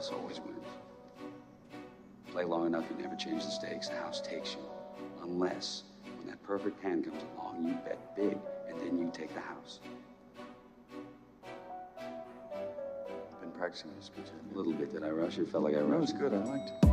house always wins. Play long enough, you never change the stakes. The house takes you. Unless, when that perfect hand comes along, you bet big, and then you take the house. I've been practicing this speech a little bit. Did I rush it? Felt like I rushed. That was good. I liked it.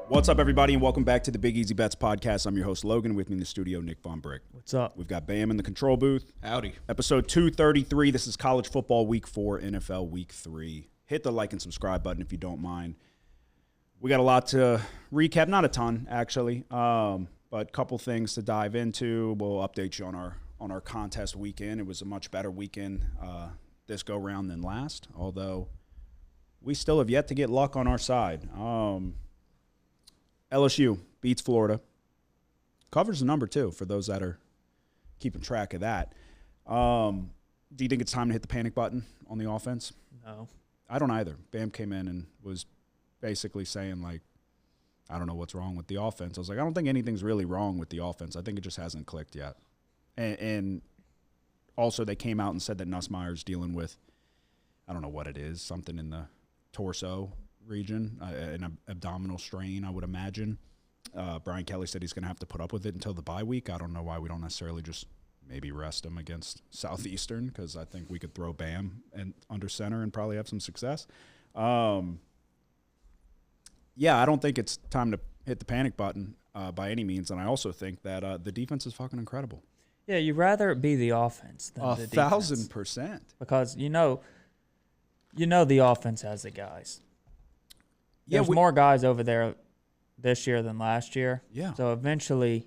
What's up, everybody, and welcome back to the Big Easy Bets podcast. I'm your host, Logan. With me in the studio, Nick Von Brick. What's up? We've got Bam in the control booth. Howdy. Episode 233. This is college football week 4, NFL week 3. Hit the like and subscribe button if you don't mind. We got a lot to recap. Not a ton, actually, but a couple things to dive into. We'll update you on our contest weekend. It was a much better weekend this go-round than last, although we still have yet to get luck on our side. LSU beats Florida. Covers the number, too, for those that are keeping track of that. Do you think it's time to hit the panic button on the offense? No. I don't either. Bam came in and was basically saying, like, I don't know what's wrong with the offense. I was like, I don't think anything's really wrong with the offense. I think it just hasn't clicked yet. And also they came out and said that Nussmeier's dealing with, I don't know what it is, something in the torso region, an abdominal strain, I would imagine. Brian Kelly said he's going to have to put up with it until the bye week. I don't know why we don't necessarily just maybe rest him against Southeastern, because I think we could throw Bam and under center and probably have some success. Yeah, I don't think it's time to hit the panic button by any means, and I also think that the defense is fucking incredible. Yeah, you'd rather it be the offense than the defense. 1,000%. Because you know the offense has the guys. Yeah, There's more guys over there this year than last year. Yeah. So eventually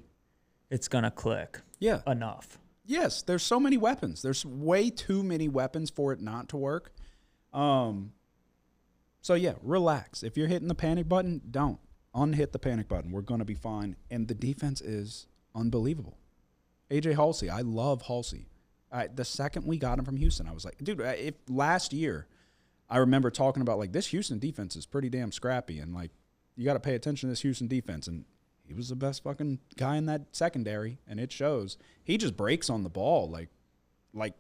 it's going to click. Yeah. Enough. Yes, there's so many weapons. There's way too many weapons for it not to work. So, yeah, relax. If you're hitting the panic button, don't. Unhit the panic button. We're going to be fine. And the defense is unbelievable. A.J. Halsey, I love Halsey. The second we got him from Houston, I was like, dude, if last year – I remember talking about, like, this Houston defense is pretty damn scrappy, and, like, you got to pay attention to this Houston defense. And he was the best fucking guy in that secondary, and it shows. He just breaks on the ball like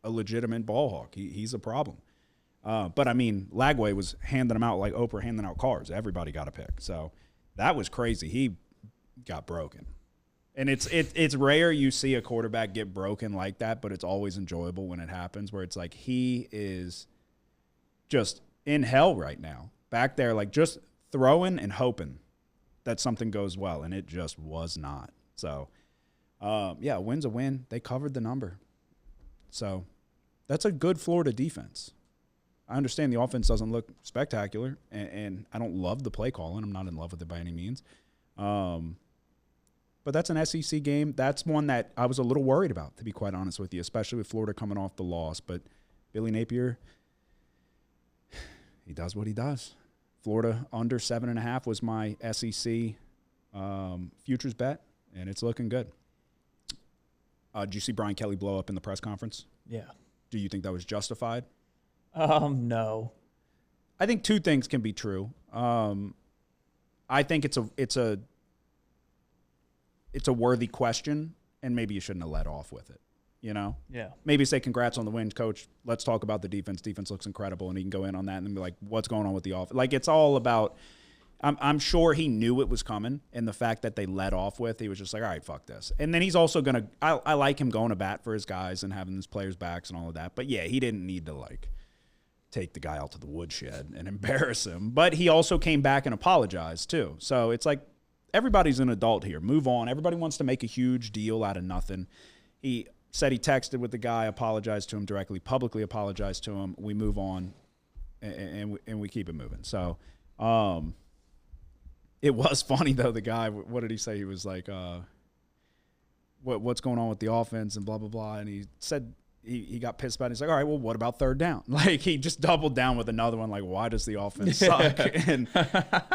a legitimate ball hawk. He's a problem. But, I mean, Lagway was handing them out like Oprah handing out cars. Everybody got a pick. So that was crazy. He got broken. And it's rare you see a quarterback get broken like that, but it's always enjoyable when it happens, where it's like he is – just in hell right now, back there, like just throwing and hoping that something goes well, and it just was not. So, yeah, a win's a win. They covered the number. So that's a good Florida defense. I understand the offense doesn't look spectacular, and I don't love the play calling. I'm not in love with it by any means. But that's an SEC game. That's one that I was a little worried about, to be quite honest with you, especially with Florida coming off the loss. But Billy Napier, he does what he does. Florida under 7.5 was my SEC futures bet, and it's looking good. Did you see Brian Kelly blow up in the press conference? Yeah. Do you think that was justified? No. I think two things can be true. I think it's a worthy question, and maybe you shouldn't have let off with it. You know? Yeah. Maybe say, congrats on the win, coach. Let's talk about the defense. Defense looks incredible, and he can go in on that and be like, what's going on with the offense? Like, it's all about I'm sure he knew it was coming, and the fact that they let off with, he was just like, all right, fuck this. And then he's also going to I like him going to bat for his guys and having his players' backs and all of that. But, yeah, he didn't need to, like, take the guy out to the woodshed and embarrass him. But he also came back and apologized, too. So it's like everybody's an adult here. Move on. Everybody wants to make a huge deal out of nothing. He said he texted with the guy, apologized to him directly, publicly apologized to him. We move on, and we keep it moving. So it was funny, though, the guy, what did he say? He was like, what's going on with the offense and blah, blah, blah. And he said he got pissed about it. He's like, all right, well, what about third down? Like, he just doubled down with another one, like, why does the offense suck? And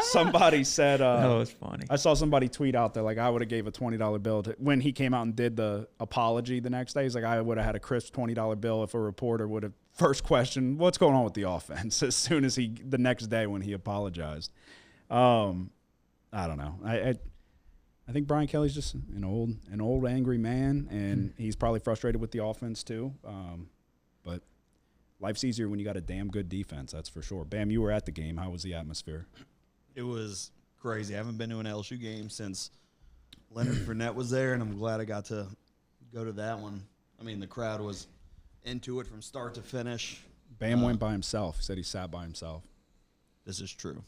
somebody said, that was funny. I saw somebody tweet out there, like, I would have gave a $20 bill when he came out and did the apology the next day. He's like, I would have had a crisp $20 bill if a reporter would have first question, what's going on with the offense? As soon as the next day when he apologized. I don't know. I think Brian Kelly's just an old angry man, and he's probably frustrated with the offense too. But life's easier when you got a damn good defense, that's for sure. Bam, you were at the game. How was the atmosphere? It was crazy. I haven't been to an LSU game since Leonard Fournette was there, and I'm glad I got to go to that one. I mean, the crowd was into it from start to finish. Bam went by himself. He said he sat by himself. This is true.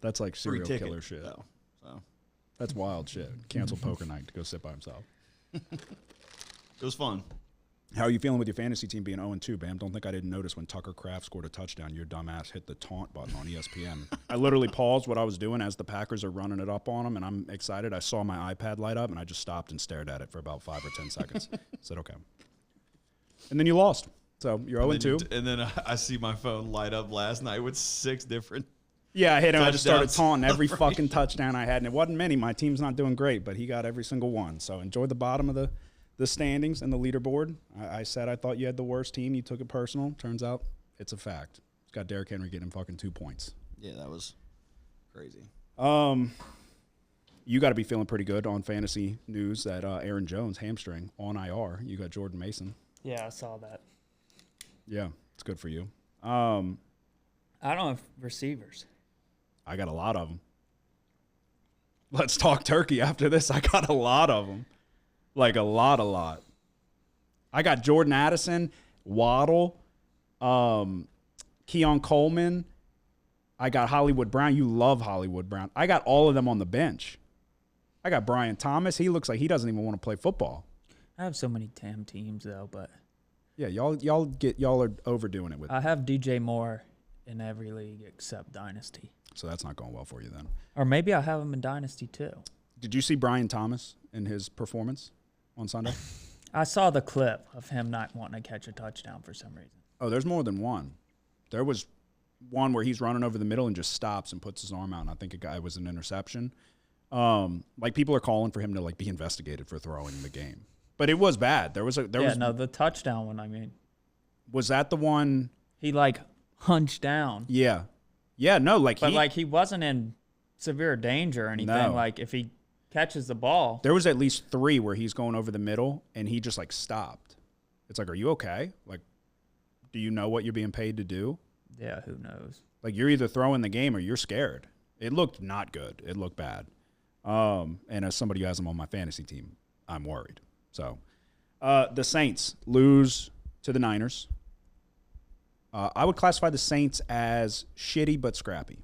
That's like serial Free ticket, killer shit. though, so. That's wild shit. Cancel poker night to go sit by himself. It was fun. How are you feeling with your fantasy team being 0-2, Bam? Don't think I didn't notice when Tucker Kraft scored a touchdown. Your dumbass hit the taunt button on ESPN. I literally paused what I was doing as the Packers are running it up on them, and I'm excited. I saw my iPad light up, and I just stopped and stared at it for about 5 or 10 seconds. Said, okay. And then you lost. So you're 0-2. And then I see my phone light up last night with 6 different. Yeah, I hit him. I just started touchdowns. taunting every fucking touchdown I had, and it wasn't many. My team's not doing great, but he got every single one. So enjoy the bottom of the standings and the leaderboard. I said I thought you had the worst team. You took it personal. Turns out it's a fact. It's got Derrick Henry getting fucking 2 points. Yeah, that was crazy. You got to be feeling pretty good on fantasy news that Aaron Jones hamstring on IR. You got Jordan Mason. Yeah, I saw that. Yeah, it's good for you. I don't have receivers. I got a lot of them. Let's talk turkey after this. I got a lot of them. Like a lot. I got Jordan Addison, Waddle, Keon Coleman. I got Hollywood Brown. You love Hollywood Brown. I got all of them on the bench. I got Brian Thomas. He looks like he doesn't even want to play football. I have so many damn teams though, but yeah, y'all are overdoing it with I have DJ Moore in every league except Dynasty. So that's not going well for you then. Or maybe I have him in Dynasty too. Did you see Brian Thomas in his performance on Sunday? I saw the clip of him not wanting to catch a touchdown for some reason. Oh, there's more than one. There was one where he's running over the middle and just stops and puts his arm out, and I think it was an interception. Like people are calling for him to like be investigated for throwing the game, but it was bad. The touchdown one. I mean, was that the one? He like hunched down. Yeah, no, but he wasn't in severe danger or anything. No. Like if he catches the ball, there was at least 3 where he's going over the middle and he just like stopped. It's like, are you okay? Like, do you know what you're being paid to do? Yeah, who knows? Like you're either throwing the game or you're scared. It looked not good. It looked bad. And as somebody who has them on my fantasy team, I'm worried. So the Saints lose to the Niners. I would classify the Saints as shitty but scrappy.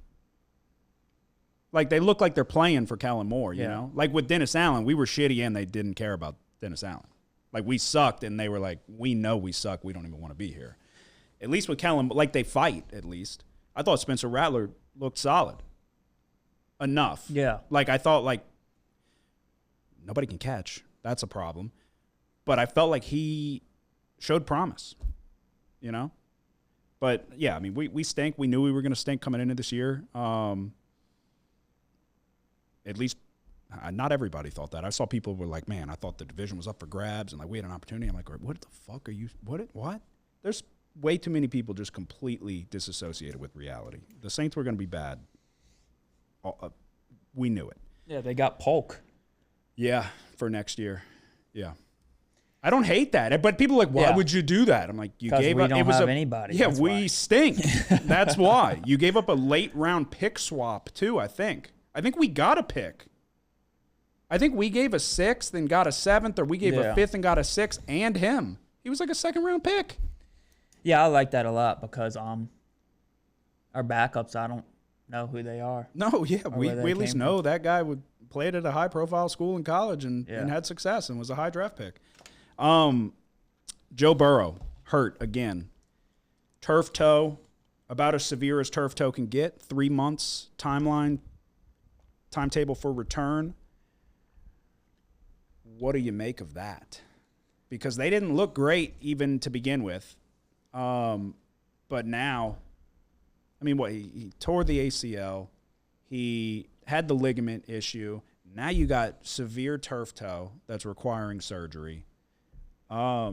Like, they look like they're playing for Kellen Moore, you know? Like, with Dennis Allen, we were shitty and they didn't care about Dennis Allen. Like, we sucked and they were like, we know we suck. We don't even want to be here. At least with Kellen, like, they fight, at least. I thought Spencer Rattler looked solid. Enough. Yeah. Like, I thought, like, nobody can catch. That's a problem. But I felt like he showed promise, you know? But, yeah, I mean, we stink. We knew we were going to stink coming into this year. At least not everybody thought that. I saw people were like, man, I thought the division was up for grabs and, like, we had an opportunity. I'm like, what the fuck are you – what? There's way too many people just completely disassociated with reality. The Saints were going to be bad. We knew it. Yeah, they got Polk. Yeah, for next year. Yeah. I don't hate that, but people are like, why would you do that? I'm like, you gave up. We don't have anybody. Yeah, we stink. That's why. You gave up a late round pick swap too, I think. I think we got a pick. I think we gave a 6th and got a 7th, or we gave a 5th and got a 6th and him. He was like a 2nd round pick. Yeah, I like that a lot because our backups, I don't know who they are. No, yeah, we at least know that guy played at a high profile school in college and had success and was a high draft pick. Joe Burrow hurt again. Turf toe, about as severe as turf toe can get. 3 months timetable for return. What do you make of that? Because they didn't look great even to begin with. But now, I mean, he tore the ACL. He had the ligament issue. Now you got severe turf toe that's requiring surgery. I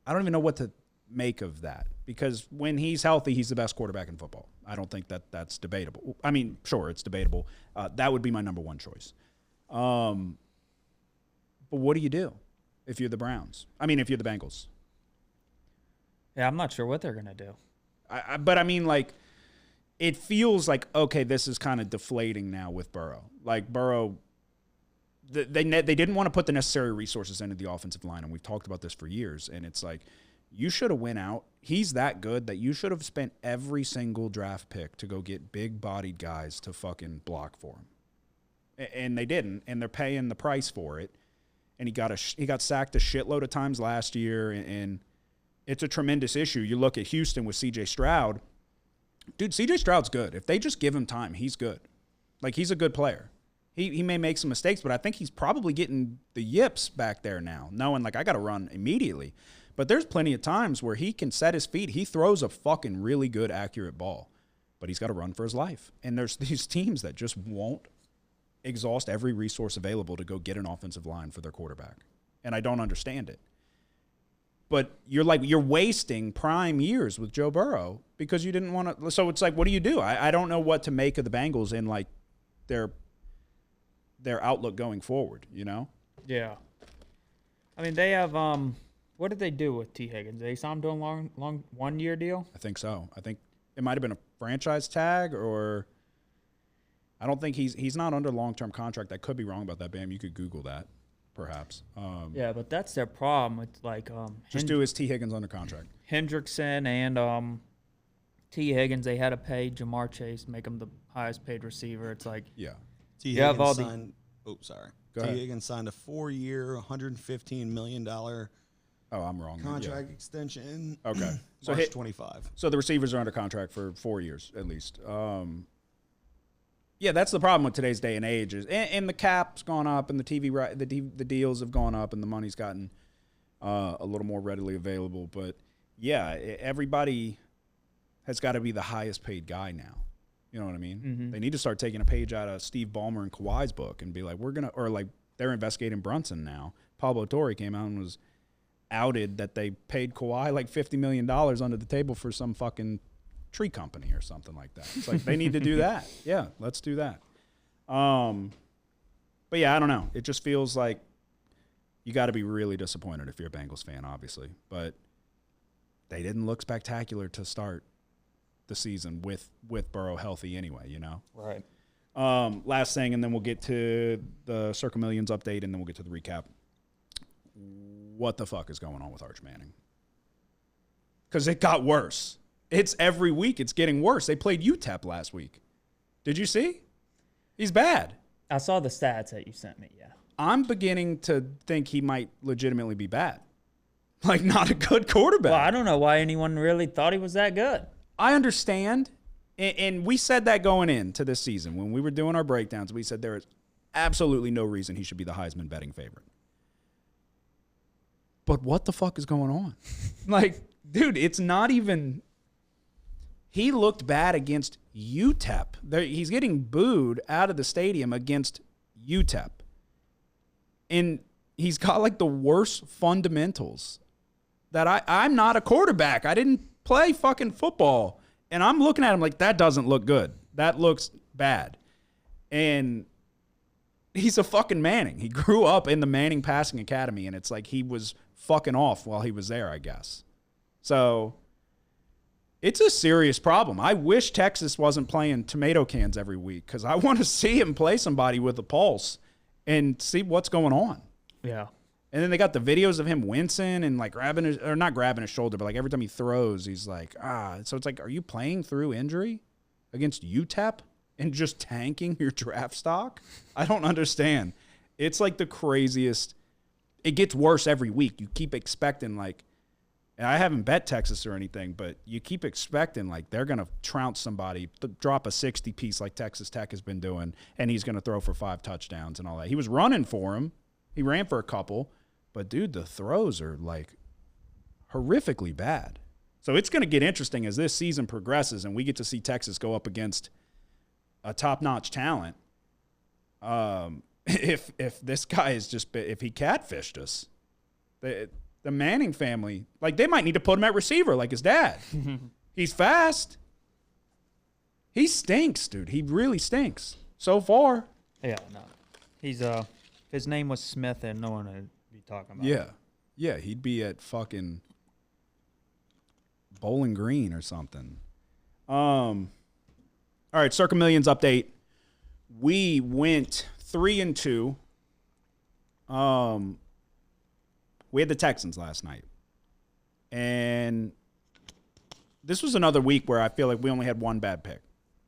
don't even know what to make of that? Because when he's healthy, he's the best quarterback in football. I don't think that's debatable. I mean, sure, it's debatable. That would be my number one choice. But what do you do if you're the Browns? I mean, if you're the Bengals? Yeah, I'm not sure what they're going to do. But I mean, like, it feels like, okay, this is kind of deflating now with Burrow. Like, Burrow, they didn't want to put the necessary resources into the offensive line, and we've talked about this for years, and it's like, you should have went out. He's that good that you should have spent every single draft pick to go get big-bodied guys to fucking block for him. And they didn't, and they're paying the price for it. And he got sacked a shitload of times last year, and it's a tremendous issue. You look at Houston with C.J. Stroud. Dude, C.J. Stroud's good. If they just give him time, he's good. Like, he's a good player. He may make some mistakes, but I think he's probably getting the yips back there now, knowing, like, I got to run immediately. But there's plenty of times where he can set his feet. He throws a fucking really good, accurate ball. But he's got to run for his life. And there's these teams that just won't exhaust every resource available to go get an offensive line for their quarterback. And I don't understand it. But you're wasting prime years with Joe Burrow because you didn't want to. So it's like, what do you do? I don't know what to make of the Bengals in, like, their outlook going forward, you know? Yeah. I mean, they have what did they do with T. Higgins? They saw him doing long 1 year deal? I think so. I think it might have been a franchise tag, or I don't think he's not under long-term contract. I could be wrong about that, Bam. You could Google that, perhaps. Yeah, but that's their problem. It's like just do his T. Higgins under contract. Hendrickson and T. Higgins, they had to pay Jamar Chase, make him the highest paid receiver. It's like, yeah. T. You have Higgins all the- signed. Oh, sorry. Go T. ahead. Higgins signed a 4-year, $115 million Oh, I'm wrong. contract extension. Okay. So March 25. So the receivers are under contract for 4 years at least. Yeah, that's the problem with today's day and age. And the cap's gone up, and the the deals have gone up, and the money's gotten a little more readily available. But yeah, everybody has got to be the highest paid guy now. You know what I mean? Mm-hmm. They need to start taking a page out of Steve Ballmer and Kawhi's book and be like, they're investigating Brunson now. Pablo Torre came out and was outed that they paid Kawhi like $50 million under the table for some fucking tree company or something like that. It's like, they need to do that. Yeah, let's do that. But yeah, I don't know. It just feels like you got to be really disappointed if you're a Bengals fan, obviously. But they didn't look spectacular to start the season with Burrow healthy anyway, you know? right. Last thing, and then we'll get to the Circle Millions update, and then we'll get to the recap. What the fuck is going on with Arch Manning? Because it got worse. It's every week it's getting worse. They played UTEP last week. Did you see? He's bad. I saw the stats that you sent me, yeah. I'm beginning to think he might legitimately be bad. Like, not a good quarterback. Well, I don't know why anyone really thought he was that good. I understand. And we said that going into this season. When we were doing our breakdowns, we said there is absolutely no reason he should be the Heisman betting favorite. But what the fuck is going on? Like, dude, it's not even... He looked bad against UTEP. He's getting booed out of the stadium against UTEP. And he's got, like, the worst fundamentals. That I'm not a quarterback. I didn't play fucking football. And I'm looking at him like, that doesn't look good. That looks bad. And he's a fucking Manning. He grew up in the Manning Passing Academy, and it's like he was fucking off while he was there, I guess. So it's a serious problem. I wish Texas wasn't playing tomato cans every week because I want to see him play somebody with a pulse and see what's going on. Yeah. And then they got the videos of him wincing and like grabbing his, or not grabbing his shoulder, but like every time he throws, he's like, So it's like, are you playing through injury against UTEP and just tanking your draft stock? I don't understand. It's like the craziest. It gets worse every week. You keep expecting like, and I haven't bet Texas or anything, but you keep expecting like they're going to trounce somebody, drop a 60 piece like Texas Tech has been doing, and he's going to throw for 5 touchdowns and all that. He was running for him. He ran for a couple. But, dude, the throws are, like, horrifically bad. So it's going to get interesting as this season progresses and we get to see Texas go up against a top-notch talent. If this guy is just – if he catfished us, The Manning family, like, they might need to put him at receiver like his dad. He's fast. He stinks, dude. He really stinks so far. Yeah, no. He's if his name was Smith, and no one would be talking about. Yeah, he'd be at fucking Bowling Green or something. All right, Circa Millions update. We went 3-2. We had the Texans last night. And this was another week where I feel like we only had one bad pick.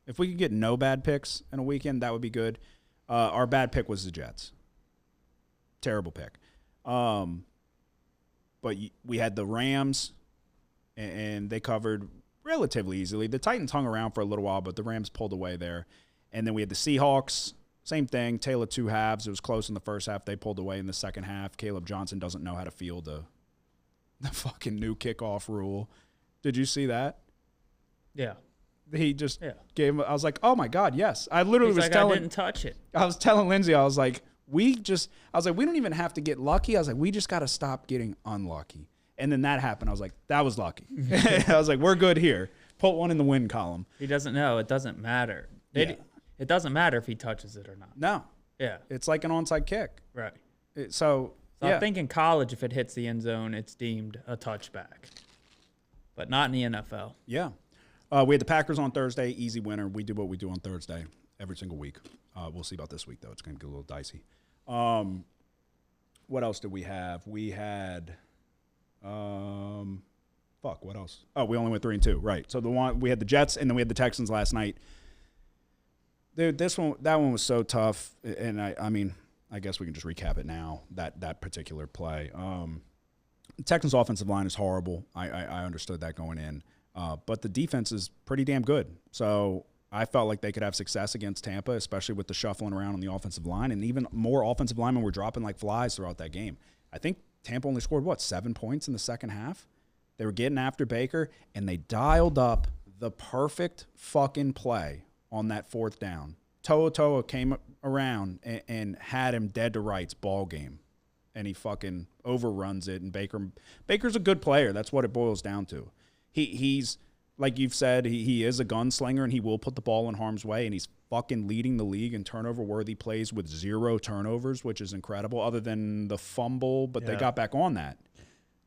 If we could get no bad picks in a weekend, that would be good. Our bad pick was the Jets. Terrible pick. But we had the Rams, and they covered relatively easily. The Titans hung around for a little while, but the Rams pulled away there. And then we had the Seahawks. Same thing, tale of two halves. It was close in the first half. They pulled away in the second half. Caleb Johnson doesn't know how to field the fucking new kickoff rule. Did you see that? Yeah. He just gave him. I was like, oh my God, yes. I literally was telling. I didn't touch it. I was telling Lindsay, I was like, we don't even have to get lucky. I was like, we just got to stop getting unlucky. And then that happened. I was like, that was lucky. I was like, we're good here. Put one in the win column. He doesn't know. It doesn't matter. It doesn't matter if he touches it or not. No. Yeah. It's like an onside kick. Right. So I think in college, if it hits the end zone, it's deemed a touchback. But not in the NFL. Yeah. We had the Packers on Thursday. Easy winner. We do what we do on Thursday every single week. We'll see about this week, though. It's going to get a little dicey. What else did we have? We had what else? Oh, we only went 3-2. Right. So we had the Jets, and then we had the Texans last night. Dude, that one was so tough, and I mean, I guess we can just recap it now. That particular play. The Texans' offensive line is horrible. I understood that going in, but the defense is pretty damn good. So I felt like they could have success against Tampa, especially with the shuffling around on the offensive line, and even more offensive linemen were dropping like flies throughout that game. I think Tampa only scored 7 points in the second half. They were getting after Baker, and they dialed up the perfect fucking play on that fourth down. Toa came around and had him dead to rights, ball game. And he fucking overruns it. And Baker's a good player. That's what it boils down to. He's, like you've said, he is a gunslinger, and he will put the ball in harm's way. And he's fucking leading the league in turnover-worthy plays with 0 turnovers, which is incredible, other than the fumble. But they got back on that.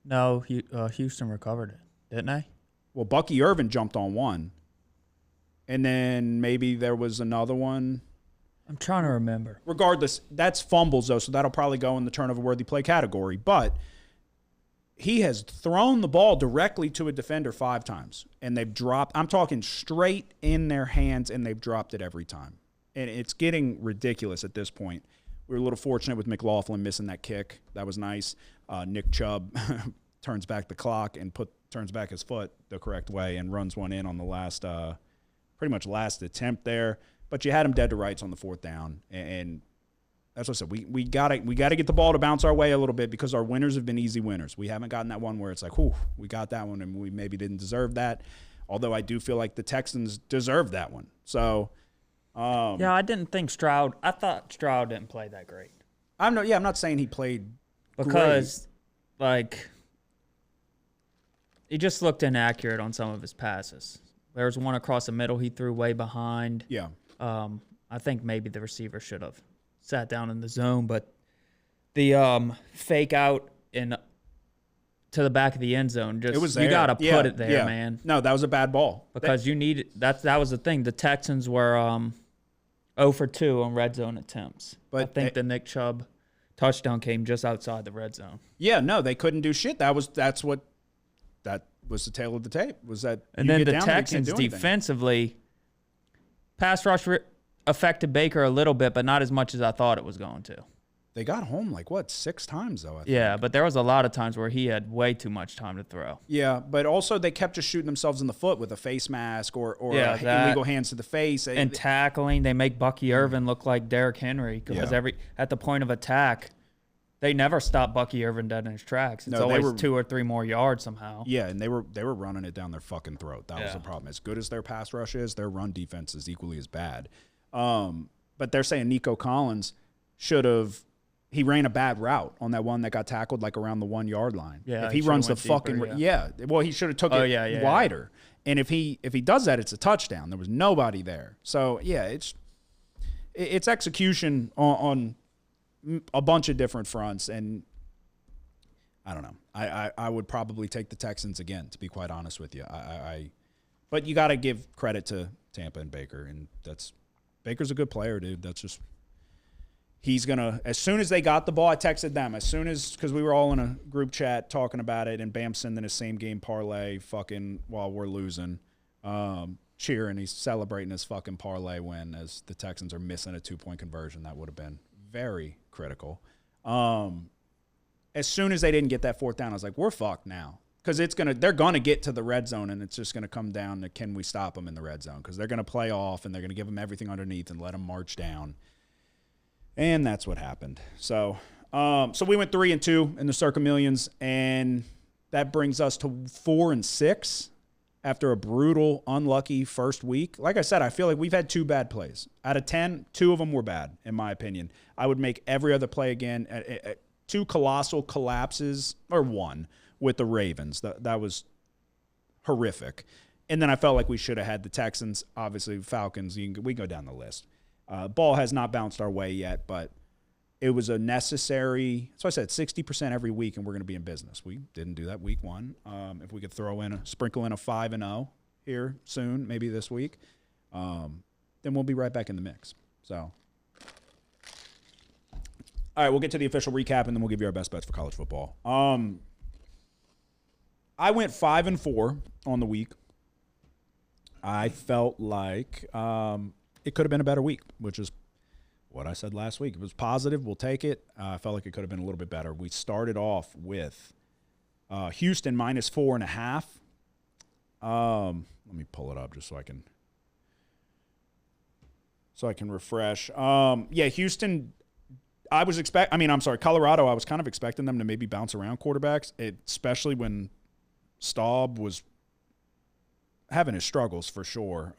No, Houston recovered it, didn't they? Well, Bucky Irvin jumped on one. And then maybe there was another one. I'm trying to remember. Regardless, that's fumbles, though, so that'll probably go in the turnover-worthy play category. But he has thrown the ball directly to a defender 5 times, and they've dropped. I'm talking straight in their hands, and they've dropped it every time. And it's getting ridiculous at this point. We were a little fortunate with McLaughlin missing that kick. That was nice. Nick Chubb turns back the clock and turns back his foot the correct way and runs one in on the last pretty much last attempt there, but you had him dead to rights on the fourth down, and that's what I said. We gotta get the ball to bounce our way a little bit because our winners have been easy winners. We haven't gotten that one where it's like, whew, we got that one and we maybe didn't deserve that. Although I do feel like the Texans deserved that one. So, I didn't think Stroud. I thought Stroud didn't play that great. I'm not saying he played because like he just looked inaccurate on some of his passes. There was one across the middle he threw way behind. Yeah. I think maybe the receiver should have sat down in the zone, but the fake out to the back of the end zone, just it was there. You got to put it there, man. No, that was a bad ball. Because you need that was the thing. The Texans were 0 for 2 on red zone attempts. But I think the Nick Chubb touchdown came just outside the red zone. Yeah, no, they couldn't do shit. That was the tail of the tape. Was that? And then the Texans defensively, pass rush affected Baker a little bit, but not as much as I thought it was going to. They got home 6 times though. I think. Yeah, but there was a lot of times where he had way too much time to throw. Yeah, but also they kept just shooting themselves in the foot with a face mask or illegal hands to the face. And tackling, they make Bucky Irvin look like Derrick Henry because at the point of attack, they never stop Bucky Irvin dead in his tracks. It's always 2 or 3 more yards somehow. Yeah, and they were running it down their fucking throat. That was the problem. As good as their pass rush is, their run defense is equally as bad. But they're saying Nico Collins should have he ran a bad route on that one that got tackled like around the 1 yard line. Yeah, if he runs the fucking well, he should have took it wider. And if he does that, it's a touchdown. There was nobody there. So yeah, it's execution on a bunch of different fronts, and I don't know. I would probably take the Texans again, to be quite honest with you. But you got to give credit to Tampa and Baker, and Baker's a good player, dude. That's just. He's going to, as soon as they got the ball, I texted them. Because we were all in a group chat talking about it, and Bam sending his same game parlay fucking while we're losing, cheering. He's celebrating his fucking parlay win as the Texans are missing a 2-point conversion. That would have been very critical. As soon as they didn't get that fourth down, I was like, we're fucked now. Because they're going to get to the red zone, and it's just going to come down to can we stop them in the red zone? Because they're going to play off, and they're going to give them everything underneath and let them march down. And that's what happened. So we went 3-2 in the Circa Millions, and that brings us to 4-6 after a brutal, unlucky first week. Like I said, I feel like we've had 2 bad plays. Out of 10, 2 of them were bad, in my opinion. I would make every other play again. 2 colossal collapses, or 1, with the Ravens. That was horrific. And then I felt like we should have had the Texans, obviously Falcons. We can go down the list. Ball has not bounced our way yet, but it was a necessary. So I said 60% every week, and we're going to be in business. We didn't do that week 1. If we could sprinkle in a 5-0 here soon, maybe this week, then we'll be right back in the mix. So, all right, we'll get to the official recap, and then we'll give you our best bets for college football. I went 5-4 on the week. I felt like it could have been a better week, which is what I said last week. It was positive. We'll take it. I felt like it could have been a little bit better. We started off with Houston -4.5. Let me pull it up just so I can refresh. Houston. Colorado. I was kind of expecting them to maybe bounce around quarterbacks, especially when Staub was having his struggles for sure.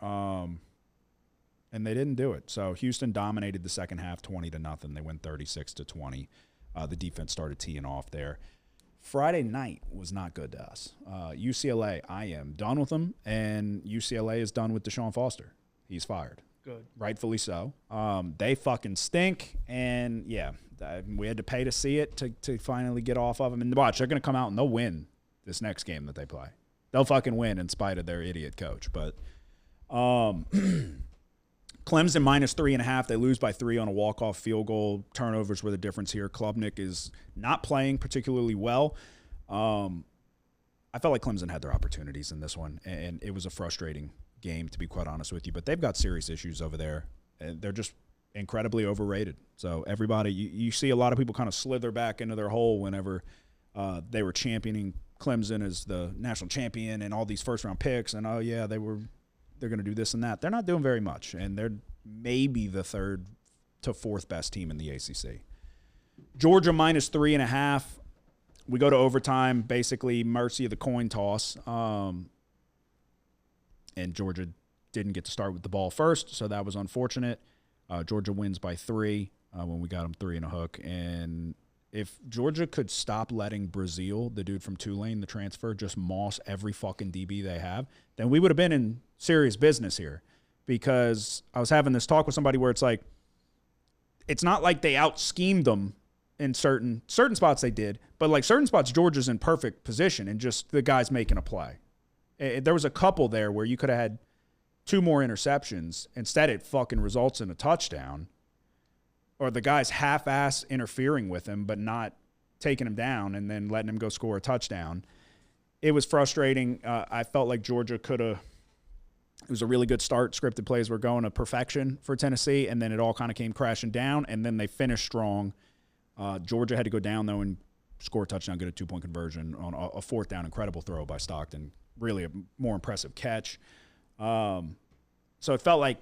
And they didn't do it. So Houston dominated the second half 20-0. They went 36-20. The defense started teeing off there. Friday night was not good to us. UCLA, I am done with them, and UCLA is done with Deshaun Foster. He's fired. Good. Rightfully so. They fucking stink, and we had to pay to see it to finally get off of them. And watch, they're going to come out and they'll win this next game that they play. They'll fucking win in spite of their idiot coach. But Clemson -3.5. They lose by 3 on a walk-off field goal. Turnovers were the difference here. Klubnik is not playing particularly well. I felt like Clemson had their opportunities in this one, and it was a frustrating game, to be quite honest with you. But they've got serious issues over there, and they're just incredibly overrated. So everybody, you see a lot of people kind of slither back into their hole whenever they were championing Clemson as the national champion and all these first-round picks, and they're going to do this and that. They're not doing very much, and they're maybe the 3rd to 4th best team in the ACC. Georgia -3.5. We go to overtime, basically mercy of the coin toss, and Georgia didn't get to start with the ball first, so that was unfortunate. Georgia wins by 3 when we got them 3 and a hook, and if Georgia could stop letting Brazil, the dude from Tulane, the transfer, just moss every fucking DB they have, then we would have been in serious business here. Because I was having this talk with somebody where it's like, it's not like they out-schemed them in certain spots they did, but like certain spots Georgia's in perfect position and just the guy's making a play. There was a couple there where you could have had 2 more interceptions. Instead, it fucking results in a touchdown. Or the guy's half-ass interfering with him but not taking him down and then letting him go score a touchdown. It was frustrating. I felt like Georgia could have – it was a really good start. Scripted plays were going to perfection for Tennessee, and then it all kind of came crashing down, and then they finished strong. Georgia had to go down, though, and score a touchdown, get a 2-point conversion on a 4th down. Incredible throw by Stockton. Really a more impressive catch. So it felt like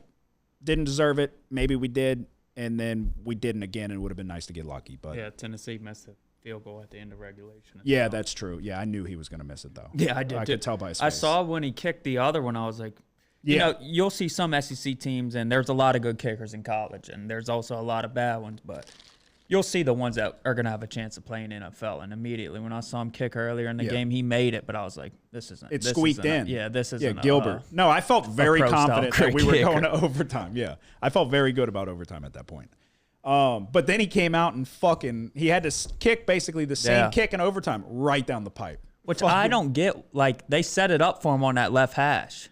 didn't deserve it. Maybe we did. And then we didn't again, and it would have been nice to get lucky. But yeah, Tennessee missed a field goal at the end of regulation. Yeah, that's true. Yeah, I knew he was going to miss it, though. Yeah, I did. I could tell by his face. I saw when he kicked the other one, I was like, you know, you'll see some SEC teams, and there's a lot of good kickers in college, and there's also a lot of bad ones. But you'll see the ones that are going to have a chance of playing NFL. And immediately when I saw him kick earlier in the game, he made it. But I was like, this isn't. It squeaked in. This isn't. Yeah, Gilbert. No, I felt very confident that we were going to overtime. Yeah, I felt very good about overtime at that point. But then he came out and he had to kick basically the same kick in overtime right down the pipe. Which I don't get. Like, they set it up for him on that left hash.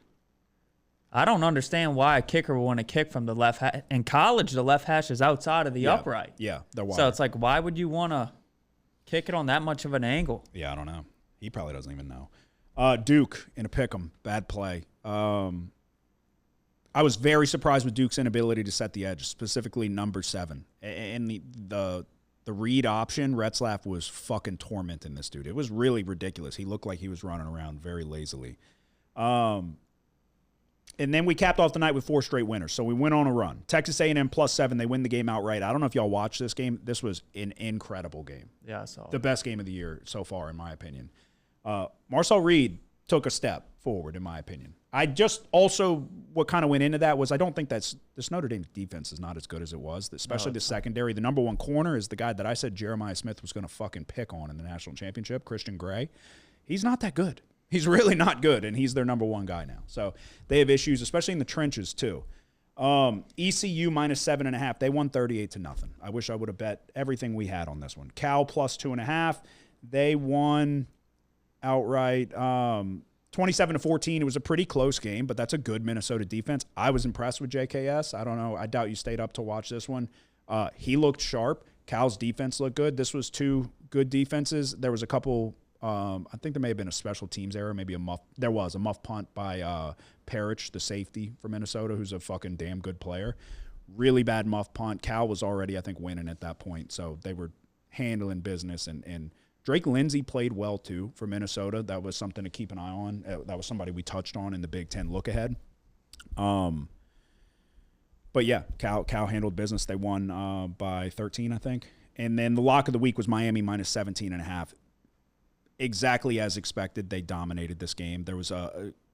I don't understand why a kicker would want to kick from the left hash. In college, the left hash is outside of the upright. Yeah, they're wide. So it's like, why would you want to kick it on that much of an angle? Yeah, I don't know. He probably doesn't even know. Duke in a pick'em, bad play. I was very surprised with Duke's inability to set the edge, specifically number 7. And the read option, Retzlaff was fucking tormenting this dude. It was really ridiculous. He looked like he was running around very lazily. And then we capped off the night with 4 straight winners. So we went on a run. Texas A&M +7. They win the game outright. I don't know if y'all watched this game. This was an incredible game. Yeah, I saw it. The best game of the year so far, in my opinion. Marcel Reed took a step forward, in my opinion. I just also, what kind of went into that was I don't think this Notre Dame defense is not as good as it was, especially the secondary. The number 1 corner is the guy that I said Jeremiah Smith was going to fucking pick on in the national championship, Christian Gray. He's not that good. He's really not good, and he's their number 1 guy now. So they have issues, especially in the trenches, too. ECU -7.5. They won 38-0. I wish I would have bet everything we had on this one. Cal +2.5. They won outright 27-14. It was a pretty close game, but that's a good Minnesota defense. I was impressed with JKS. I don't know. I doubt you stayed up to watch this one. He looked sharp. Cal's defense looked good. This was 2 good defenses. There was a couple... I think there may have been a special teams error, maybe a muff. There was a muff punt by Parrish, the safety for Minnesota, who's a fucking damn good player. Really bad muff punt. Cal was already, I think, winning at that point, so they were handling business. And Drake Lindsey played well, too, for Minnesota. That was something to keep an eye on. That was somebody we touched on in the Big Ten look-ahead. But, yeah, Cal handled business. They won by 13, I think. And then the lock of the week was Miami -17.5. Exactly as expected, they dominated this game. There was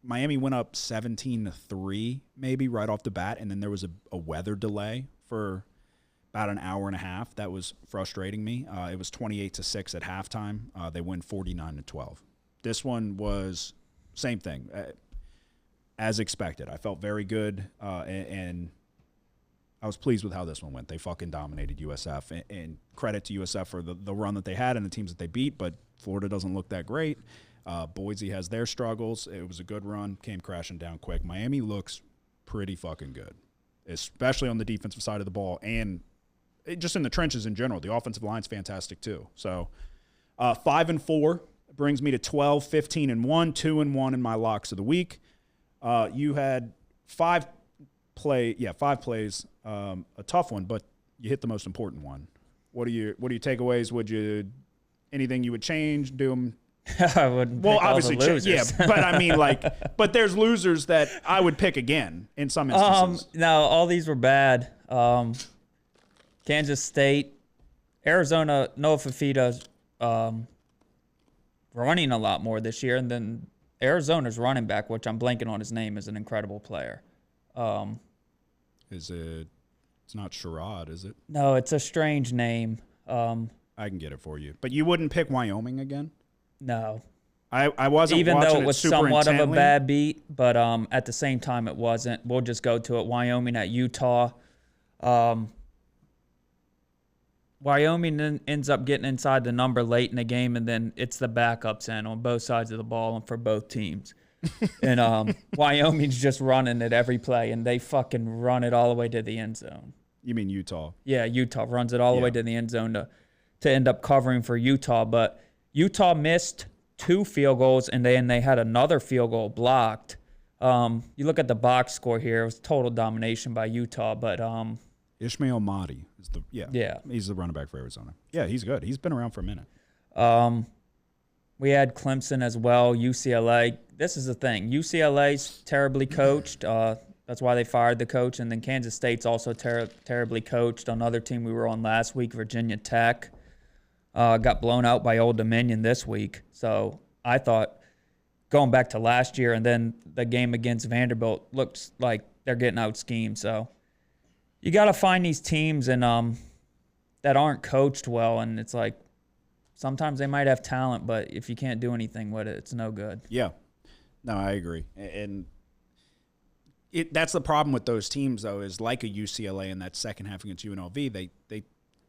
Miami went up 17-3 maybe right off the bat, and then there was a weather delay for about an hour and a half. That was frustrating me. It was 28-6 at halftime. They win 49-12. This one was same thing as expected. I felt very good, and I was pleased with how this one went. They fucking dominated USF, and credit to USF for the run that they had and the teams that they beat, but Florida doesn't look that great. Boise has their struggles. It was a good run, came crashing down quick. Miami looks pretty fucking good, especially on the defensive side of the ball and just in the trenches in general. The offensive line's fantastic too. So 5-4 brings me to 12, 15-1, 2-1 in my locks of the week. You had 5 plays, a tough one, but you hit the most important one. What are your takeaways? Anything you would change? Do them? I wouldn't. Well, pick obviously, all the losers. yeah. But I mean, but there's losers that I would pick again in some instances. No, all these were bad. Kansas State, Arizona. Noah Fafita's running a lot more this year, and then Arizona's running back, which I'm blanking on his name, is an incredible player. Is it? It's not Sherrod, is it? No, it's a strange name. I can get it for you. But you wouldn't pick Wyoming again? No. I wasn't even watching though it was super somewhat intently. of a bad beat, but at the same time it wasn't. We'll just go to it. Wyoming at Utah. Wyoming then ends up getting inside the number late in the game, and then it's the backups in on both sides of the ball and for both teams. And Wyoming's just running it every play, and they fucking run it all the way to the end zone. You mean Utah? Yeah, Utah runs it all the way to the end zone to end up covering for Utah. But Utah missed 2 field goals, and then they had another field goal blocked. You look at the box score here; it was total domination by Utah. But Ishmael Mahdi is he's the running back for Arizona. Yeah, he's good. He's been around for a minute. We had Clemson as well, UCLA. This is the thing. UCLA's terribly coached. That's why they fired the coach. And then Kansas State's also terribly coached. Another team we were on last week, Virginia Tech, got blown out by Old Dominion this week. So I thought going back to last year and then the game against Vanderbilt looks like they're getting out schemed. So you got to find these teams and that aren't coached well, and it's like sometimes they might have talent, but if you can't do anything with it, it's no good. Yeah. No, I agree. And that's the problem with those teams, though, is like a UCLA in that second half against UNLV, they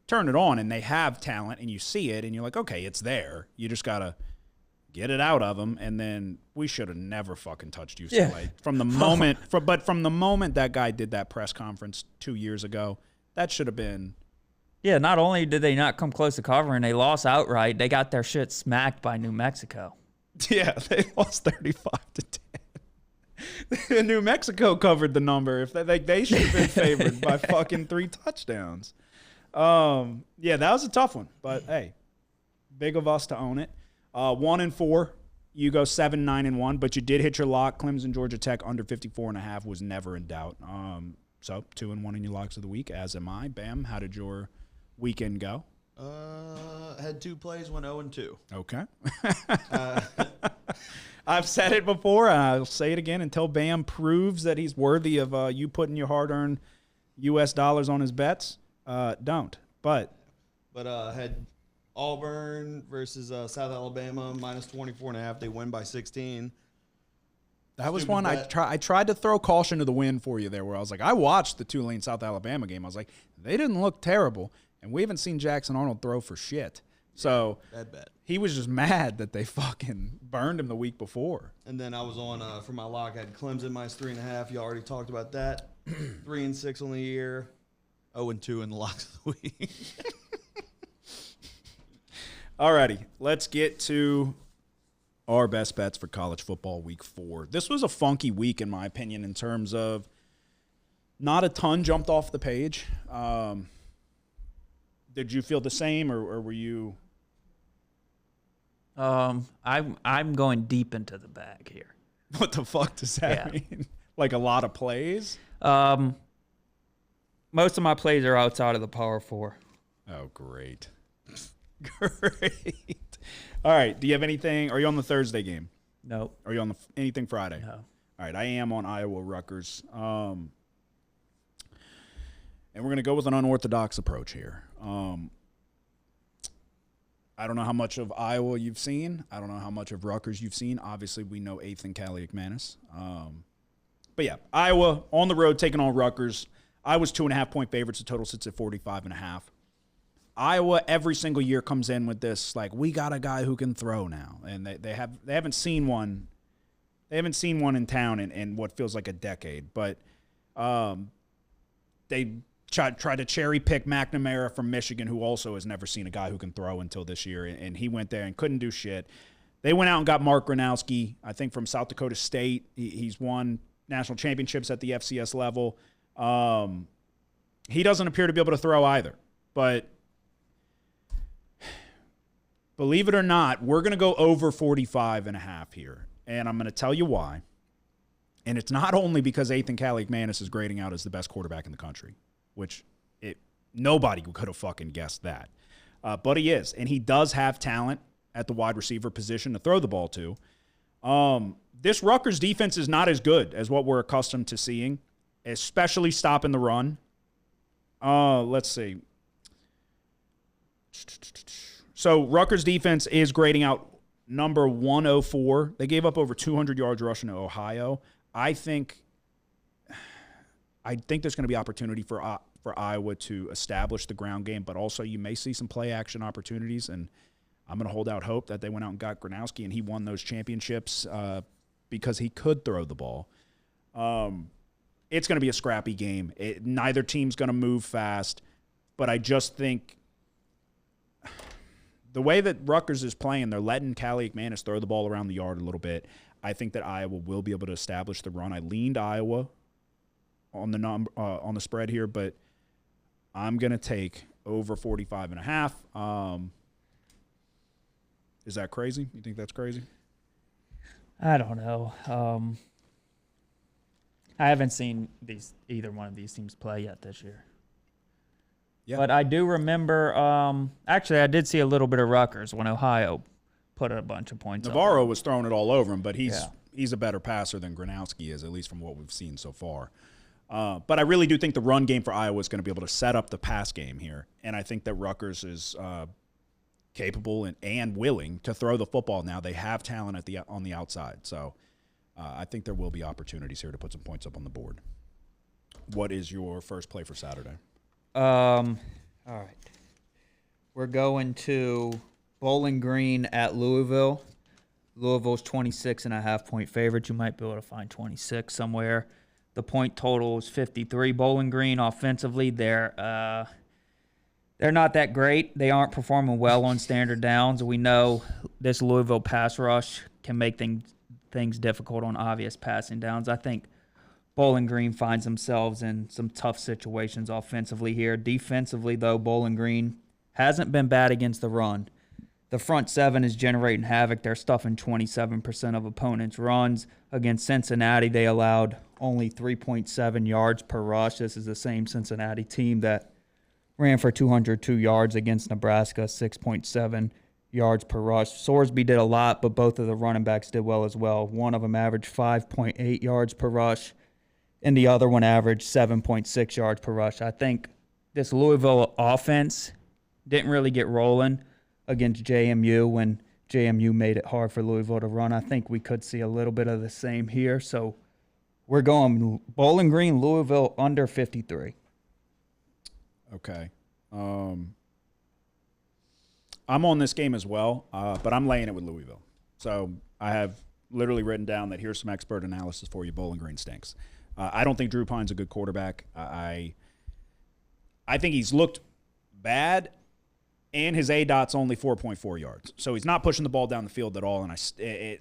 turn it on and they have talent and you see it and you're like, okay, it's there. You just got to get it out of them. And then we should have never fucking touched UCLA. Yeah. From the moment, but from the moment that guy did that press conference 2 years ago, that should have been. Yeah, not only did they not come close to covering, they lost outright. They got their shit smacked by New Mexico. Yeah, they lost 35-10. New Mexico covered the number. If they should have been favored by fucking 3 touchdowns. Yeah, that was a tough one, but hey, big of us to own it. 1-4, you go 7-9-1, but you did hit your lock. Clemson, Georgia Tech under 54.5 was never in doubt. So 2-1 in your locks of the week, as am I. Bam, how did your weekend go? Had 2 plays, went 0-2. Okay. I've said it before, and I'll say it again until Bam proves that he's worthy of you putting your hard-earned U.S. dollars on his bets. Don't. But Had Auburn versus South Alabama minus 24.5. They win by 16. that was Stupid one bet. I tried to throw caution to the wind for you there, where I was like, I watched the Tulane South Alabama game. I was like, they didn't look terrible, and we haven't seen Jackson Arnold throw for shit. So Bad bet. he was just mad that they fucking burned him the week before. And then I was on for my lock. I had Clemson minus 3.5. You already talked about that. 3-6 on the year. 0-2 in the locks of the week. Alrighty, let's get to our best bets for college football week 4. This was a funky week, in my opinion, in terms of not a ton jumped off the page. Did you feel the same, or were you? I'm going deep into the bag here. What the fuck does that mean? Like a lot of plays? Most of my plays are outside of the Power 4. Oh, great. Great. All right, do you have anything? Are you on the Thursday game? Nope. Are you on anything Friday? No. All right, I am on Iowa Rutgers. And we're going to go with an unorthodox approach here. I don't know how much of Iowa you've seen. I don't know how much of Rutgers you've seen. Obviously, we know Eighth and Callie McManus. But yeah, Iowa on the road taking on Rutgers. Iowa's 2.5-point favorites. The total sits at 45.5. Iowa every single year comes in with this, like, we got a guy who can throw now, and they haven't seen one. They haven't seen one in town in what feels like a decade. But they tried to cherry pick McNamara from Michigan, who also has never seen a guy who can throw until this year, and he went there and couldn't do shit. They went out and got Mark Gronowski, I think from South Dakota State. He's won national championships at the FCS level. He doesn't appear to be able to throw either, but believe it or not, we're going to go over 45.5 here, and I'm going to tell you why. And it's not only because Ethan Callie McManus is grading out as the best quarterback in the country, which nobody could have fucking guessed that. But he is, and he does have talent at the wide receiver position to throw the ball to. This Rutgers defense is not as good as what we're accustomed to seeing, especially stopping the run. Let's see. So Rutgers defense is grading out number 104. They gave up over 200 yards rushing to Ohio. I think there's going to be opportunity for Iowa to establish the ground game, but also you may see some play action opportunities, and I'm going to hold out hope that they went out and got Gronowski and he won those championships because he could throw the ball. It's going to be a scrappy game. Neither team's going to move fast, but I just think the way that Rutgers is playing, they're letting Callie McManus throw the ball around the yard a little bit. I think that Iowa will be able to establish the run. I leaned Iowa on the spread here, but I'm going to take over 45.5. Is that crazy? You think that's crazy? I don't know. I haven't seen either one of these teams play yet this year. Yeah. But I do remember, actually, I did see a little bit of Rutgers when Ohio put a bunch of points up. Navarro was throwing it all over him, but he's a better passer than Gronowski is, at least from what we've seen so far. But I really do think the run game for Iowa is going to be able to set up the pass game here. And I think that Rutgers is capable and willing to throw the football now. They have talent on the outside. So I think there will be opportunities here to put some points up on the board. What is your first play for Saturday? All right. We're going to Bowling Green at Louisville. Louisville's 26.5-point favorite. You might be able to find 26 somewhere. The point total is 53. Bowling Green offensively, they're not that great. They aren't performing well on standard downs. We know this Louisville pass rush can make things difficult on obvious passing downs. I think Bowling Green finds themselves in some tough situations offensively here. Defensively, though, Bowling Green hasn't been bad against the run. The front seven is generating havoc. They're stuffing 27% of opponents' runs. Against Cincinnati, they allowed only 3.7 yards per rush. This is the same Cincinnati team that ran for 202 yards against Nebraska, 6.7 yards per rush. Sorsby did a lot, but both of the running backs did well as well. One of them averaged 5.8 yards per rush, and the other one averaged 7.6 yards per rush. I think this Louisville offense didn't really get rolling against JMU when JMU made it hard for Louisville to run. I think we could see a little bit of the same here. So we're going Bowling Green, Louisville under 53. Okay. I'm on this game as well, but I'm laying it with Louisville. So I have literally written down that here's some expert analysis for you. Bowling Green stinks. I don't think Drew Pine's a good quarterback. I think he's looked bad, and his ADOT's only 4.4 yards. So he's not pushing the ball down the field at all, and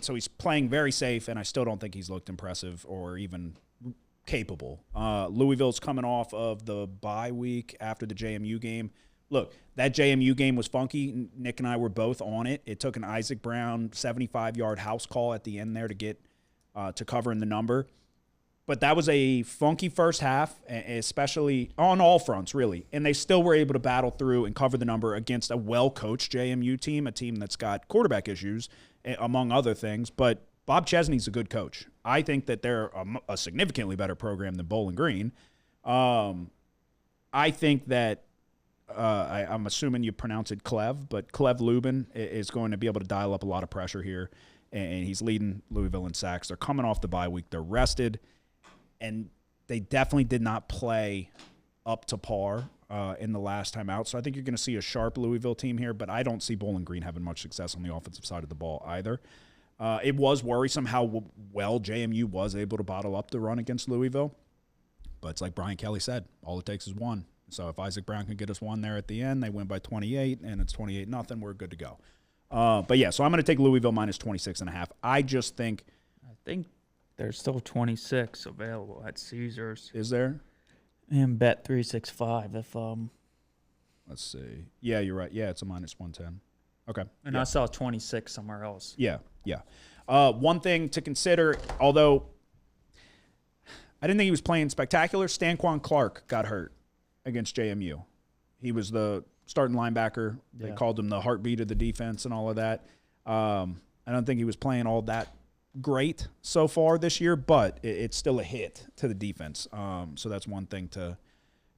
so he's playing very safe, and I still don't think he's looked impressive or even capable. Louisville's coming off of the bye week after the JMU game. Look, that JMU game was funky. Nick and I were both on it. It took an Isaac Brown 75-yard house call at the end there to get to cover in the number. But that was a funky first half, especially on all fronts, really. And they still were able to battle through and cover the number against a well-coached JMU team, a team that's got quarterback issues, among other things. But Bob Chesney's a good coach. I think that they're a significantly better program than Bowling Green. I think that I'm assuming you pronounce it Clev, but Clev Lubin is going to be able to dial up a lot of pressure here, and he's leading Louisville in sacks. They're coming off the bye week. They're rested. And they definitely did not play up to par in the last time out. So I think you're going to see a sharp Louisville team here, but I don't see Bowling Green having much success on the offensive side of the ball either. It was worrisome how well JMU was able to bottle up the run against Louisville. But it's like Brian Kelly said, all it takes is one. So if Isaac Brown can get us one there at the end, they win by 28, and it's 28-0, we're good to go. But, yeah, so I'm going to take Louisville minus 26.5. I think there's still 26 available at Caesars. Is there? And Bet 365 if Let's see. Yeah, you're right. Yeah, it's a minus 110. Okay. And I saw 26 somewhere else. Yeah. One thing to consider, although I didn't think he was playing spectacular, Stanquan Clark got hurt against JMU. He was the starting linebacker. They called him the heartbeat of the defense and all of that. I don't think he was playing all that great so far this year, but it's still a hit to the defense. So that's one thing to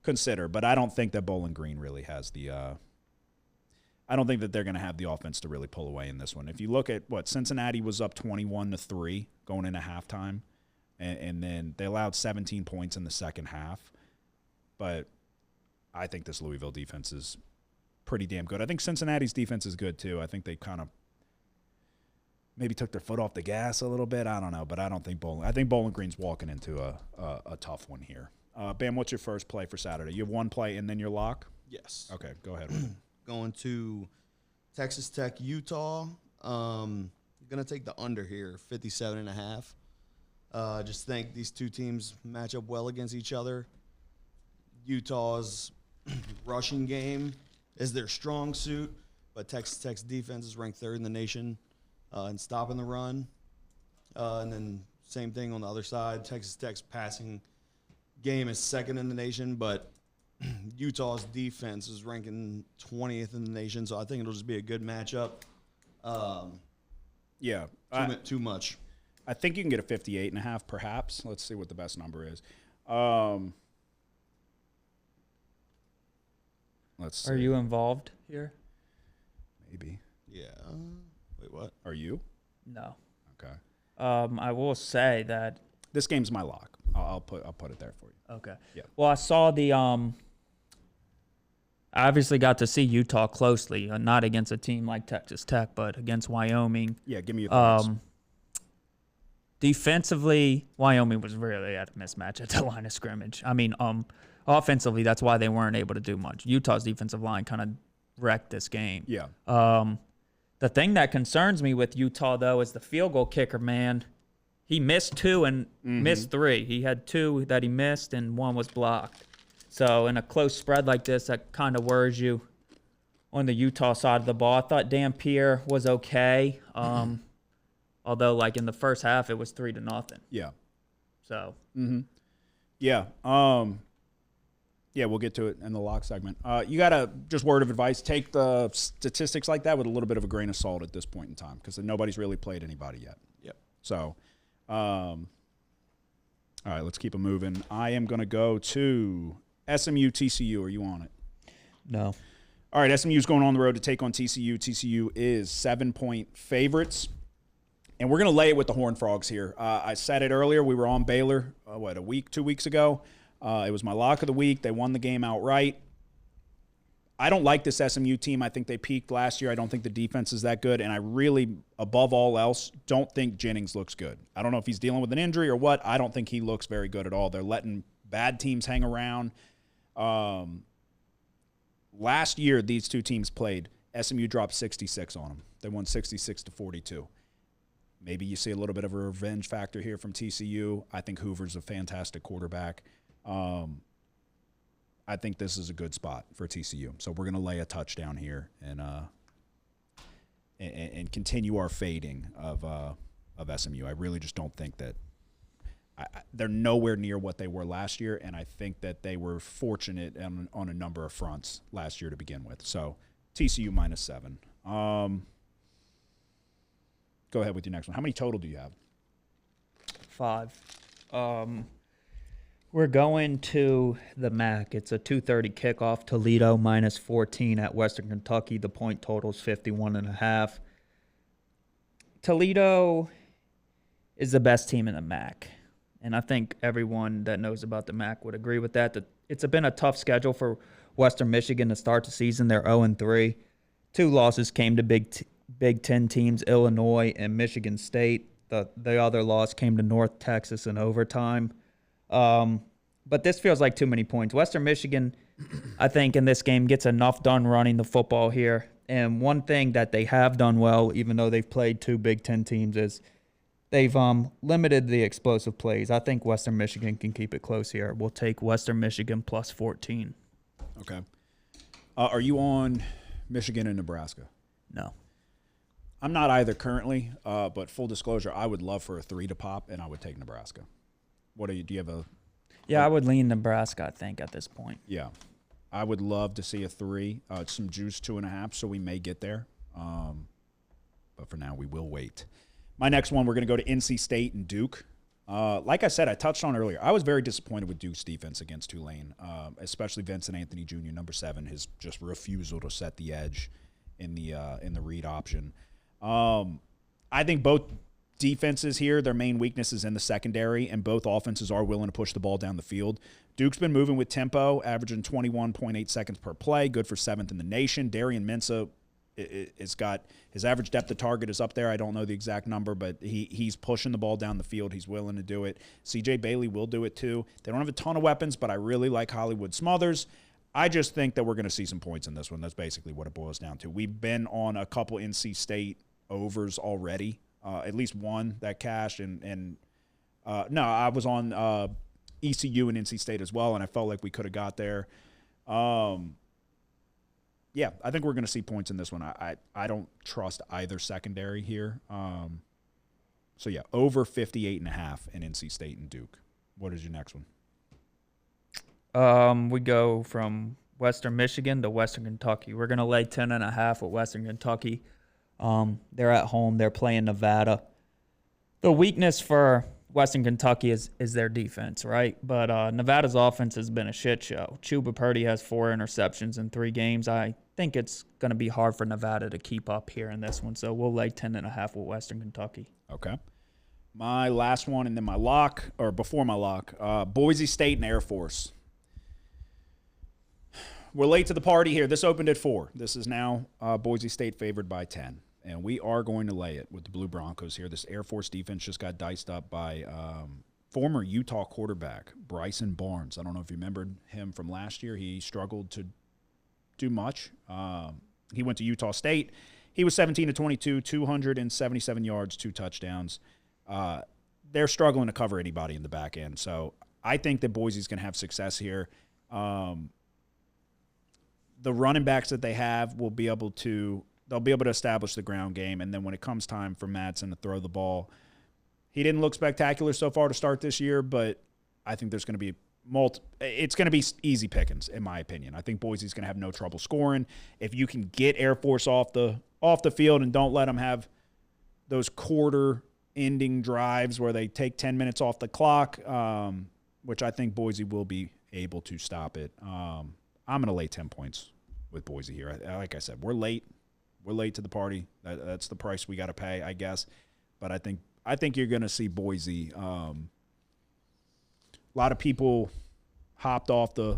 consider. But I don't think that Bowling Green really has the I don't think that they're going to have the offense to really pull away in this one. If you look at Cincinnati was up 21-3 going into halftime, and then they allowed 17 points in the second half. But I think this Louisville defense is pretty damn good. I think Cincinnati's defense is good too. I think they kind of maybe took their foot off the gas a little bit. I don't know, but I think Bowling Green's walking into a tough one here. Bam, what's your first play for Saturday? You have one play and then your lock? Yes. Okay, go ahead. Going to Texas Tech, Utah. Going to take the under here, 57.5. Just think these two teams match up well against each other. Utah's rushing game is their strong suit, but Texas Tech's defense is ranked third in the nation in stopping the run. And then same thing on the other side. Texas Tech's passing game is second in the nation, but Utah's defense is ranking 20th in the nation, so I think it'll just be a good matchup. Yeah. Too much. I think you can get a 58.5 perhaps. Let's see what the best number is. Let's see. Are you involved here? Maybe. Yeah. Wait, what? Are you? No. Okay. I will say that. This game's my lock. I'll put it there for you. Okay. Yeah. Well, I saw the. I obviously got to see Utah closely, not against a team like Texas Tech, but against Wyoming. Yeah, give me your thoughts. Defensively, Wyoming was really at a mismatch at the line of scrimmage. I mean, offensively, that's why they weren't able to do much. Utah's defensive line kind of wrecked this game. Yeah. The thing that concerns me with Utah, though, is the field goal kicker, man. He missed 2 and missed 3. He had 2 that he missed, and 1 was blocked. So in a close spread like this, that kind of worries you on the Utah side of the ball. I thought Dampier was okay, although like in the first half, it was 3-0. Yeah. So. Yeah. Yeah, we'll get to it in the lock segment. You got to, just word of advice, take the statistics like that with a little bit of a grain of salt at this point in time because nobody's really played anybody yet. Yep. So, all right, let's keep it moving. I am going to go to SMU TCU. Are you on it? No. All right, SMU's going on the road to take on TCU. TCU is 7-point favorites. And we're going to lay it with the Horned Frogs here. I said it earlier. We were on Baylor, 2 weeks ago. It was my lock of the week. They won the game outright. I don't like this SMU team. I think they peaked last year. I don't think the defense is that good. And I really, above all else, don't think Jennings looks good. I don't know if he's dealing with an injury or what. I don't think he looks very good at all. They're letting bad teams hang around. Last year, these two teams played. SMU dropped 66 on them. They won 66-42. Maybe you see a little bit of a revenge factor here from TCU. I think Hoover's a fantastic quarterback. I think this is a good spot for TCU. So we're going to lay a touchdown here and continue our fading of SMU. I really just don't think that they're nowhere near what they were last year, and I think that they were fortunate on a number of fronts last year to begin with. So TCU -7. Go ahead with your next one. How many total do you have? 5. We're going to the MAC. It's a 2:30 kickoff. Toledo -14 at Western Kentucky. The point total is 51.5. Toledo is the best team in the MAC. And I think everyone that knows about the MAC would agree with that. It's been a tough schedule for Western Michigan to start the season. They're 0-3. 2 losses came to Big Ten teams, Illinois and Michigan State. The other loss came to North Texas in overtime. But this feels like too many points. Western Michigan, I think, in this game gets enough done running the football here. And one thing that they have done well, even though they've played 2 Big Ten teams, is they've limited the explosive plays. I think Western Michigan can keep it close here. We'll take Western Michigan +14. Okay. Are you on Michigan and Nebraska? No. I'm not either currently, but full disclosure, I would love for a 3 to pop, and I would take Nebraska. What do you have a... Yeah, I would lean Nebraska, I think, at this point. Yeah. I would love to see a 3. Some juice 2.5, so we may get there. But for now, we will wait. My next one, we're going to go to NC State and Duke. Like I said, I touched on earlier, I was very disappointed with Duke's defense against Tulane, especially Vincent Anthony Jr., number 7, his just refusal to set the edge in the read option. I think both defenses here, their main weakness is in the secondary, and both offenses are willing to push the ball down the field. Duke's been moving with tempo, averaging 21.8 seconds per play, good for 7th in the nation. Darian Mensah has got his average depth of target is up there. I don't know the exact number, but he's pushing the ball down the field. He's willing to do it. CJ Bailey will do it too. They don't have a ton of weapons, but I really like Hollywood Smothers. I just think that we're going to see some points in this one. That's basically what it boils down to. We've been on a couple NC State overs already, at least one that cashed. No, I was on ECU and NC State as well, and I felt like we could have got there. Yeah, I think we're going to see points in this one. I don't trust either secondary here. So, yeah, over 58.5 in NC State and Duke. What is your next one? We go from Western Michigan to Western Kentucky. We're going to lay 10.5 with Western Kentucky. They're at home. They're playing Nevada. The weakness for Western Kentucky is their defense, right? But Nevada's offense has been a shit show. Chuba Purdy has 4 interceptions in 3 games. I think it's going to be hard for Nevada to keep up here in this one, so we'll lay 10.5 with Western Kentucky. Okay. My last one, and then my lock, or before my lock, Boise State and Air Force. We're late to the party here. This opened at 4. This is now Boise State favored by 10. And we are going to lay it with the Blue Broncos here. This Air Force defense just got diced up by former Utah quarterback Bryson Barnes. I don't know if you remembered him from last year. He struggled to do much. He went to Utah State. He was 17 to 22, 277 yards, 2 touchdowns. They're struggling to cover anybody in the back end. So I think that Boise's going to have success here. The running backs that they have will be able to establish the ground game, and then when it comes time for Madsen to throw the ball, he didn't look spectacular so far to start this year, but I think there's going to be it's going to be easy pickings, in my opinion. I think Boise's going to have no trouble scoring. If you can get Air Force off the field and don't let them have those quarter-ending drives where they take 10 minutes off the clock, which I think Boise will be able to stop it. I'm going to lay 10 points with Boise here. Like I said, we're late. We're late to the party. That's the price we got to pay, I guess. But I think you're going to see Boise. A lot of people hopped off the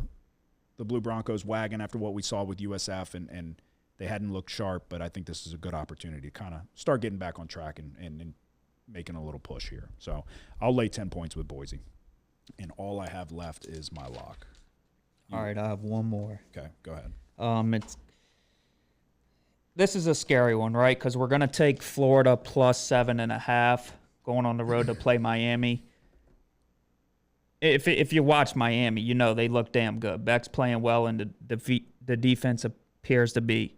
Blue Broncos wagon after what we saw with USF, and they hadn't looked sharp. But I think this is a good opportunity to kind of start getting back on track and making a little push here. So I'll lay 10 points with Boise. And all I have left is my lock. All right, I have one more. Okay, go ahead. This is a scary one, right? Because we're going to take Florida plus 7.5 going on the road to play Miami. If you watch Miami, you know they look damn good. Beck's playing well, and the defense appears to be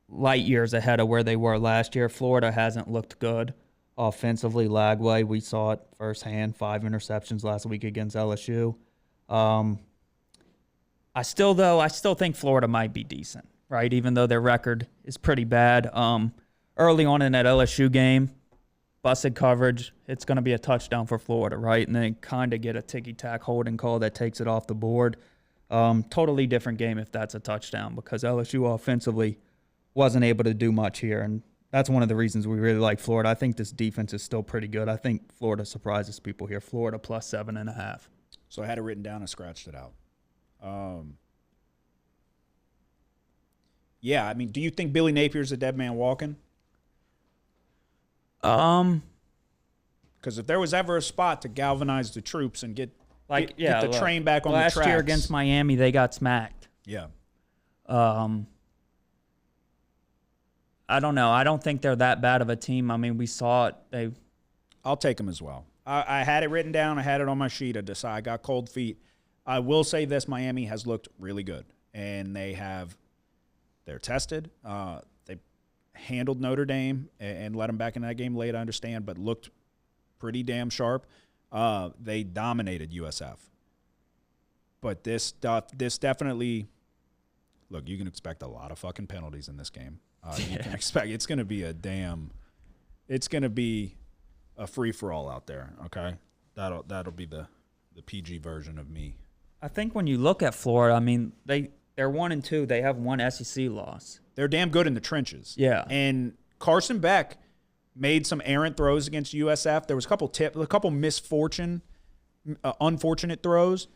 light years ahead of where they were last year. Florida hasn't looked good offensively. Lagway, we saw it firsthand, 5 interceptions last week against LSU. I still think Florida might be decent, right? Even though their record is pretty bad. Early on in that LSU game, busted coverage, it's going to be a touchdown for Florida, right? And then kind of get a ticky-tack holding call that takes it off the board. Totally different game if that's a touchdown, because LSU offensively wasn't able to do much here, and that's one of the reasons we really like Florida. I think this defense is still pretty good. I think Florida surprises people here. Florida plus 7.5. So I had it written down and scratched it out. Yeah, I mean, do you think Billy Napier's a dead man walking? Because if there was ever a spot to galvanize the troops and get the train back on the tracks. Last year against Miami, they got smacked. Yeah. I don't know. I don't think they're that bad of a team. I mean, we saw it. I'll take them as well. I had it written down. I had it on my sheet. I got cold feet. I will say this: Miami has looked really good, and they're tested. They handled Notre Dame and let them back in that game late, I understand, but looked pretty damn sharp. They dominated USF. But this definitely, look, you can expect a lot of fucking penalties in this game. You can expect it's going to be a free-for-all out there, okay? That'll be the PG version of me. I think when you look at Florida, I mean, they're 1-2. They have one SEC loss. They're damn good in the trenches. Yeah. And Carson Beck made some errant throws against USF. There was a couple unfortunate throws.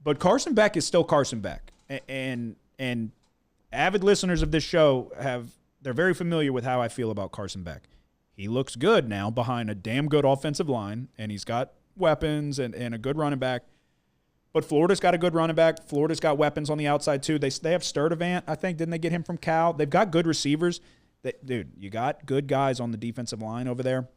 But Carson Beck is still Carson Beck. And avid listeners of this show they're very familiar with how I feel about Carson Beck. He looks good now behind a damn good offensive line, and he's got weapons and a good running back. But Florida's got a good running back. Florida's got weapons on the outside, too. They have Sturdivant, I think. Didn't they get him from Cal? They've got good receivers. Dude, you got good guys on the defensive line over there.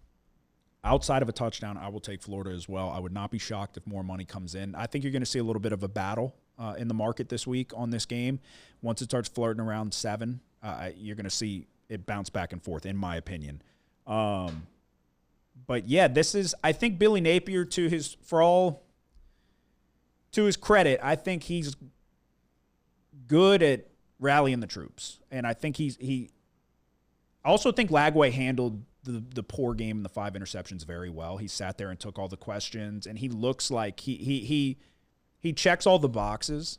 Outside of a touchdown, I will take Florida as well. I would not be shocked if more money comes in. I think you're going to see a little bit of a battle in the market this week on this game. Once it starts flirting around 7, you're going to see it bounce back and forth, in my opinion. But, yeah, I think Billy Napier, to his credit, I think he's good at rallying the troops. And I think I also think Lagway handled the poor game and the 5 interceptions very well. He sat there and took all the questions, and he looks like he checks all the boxes.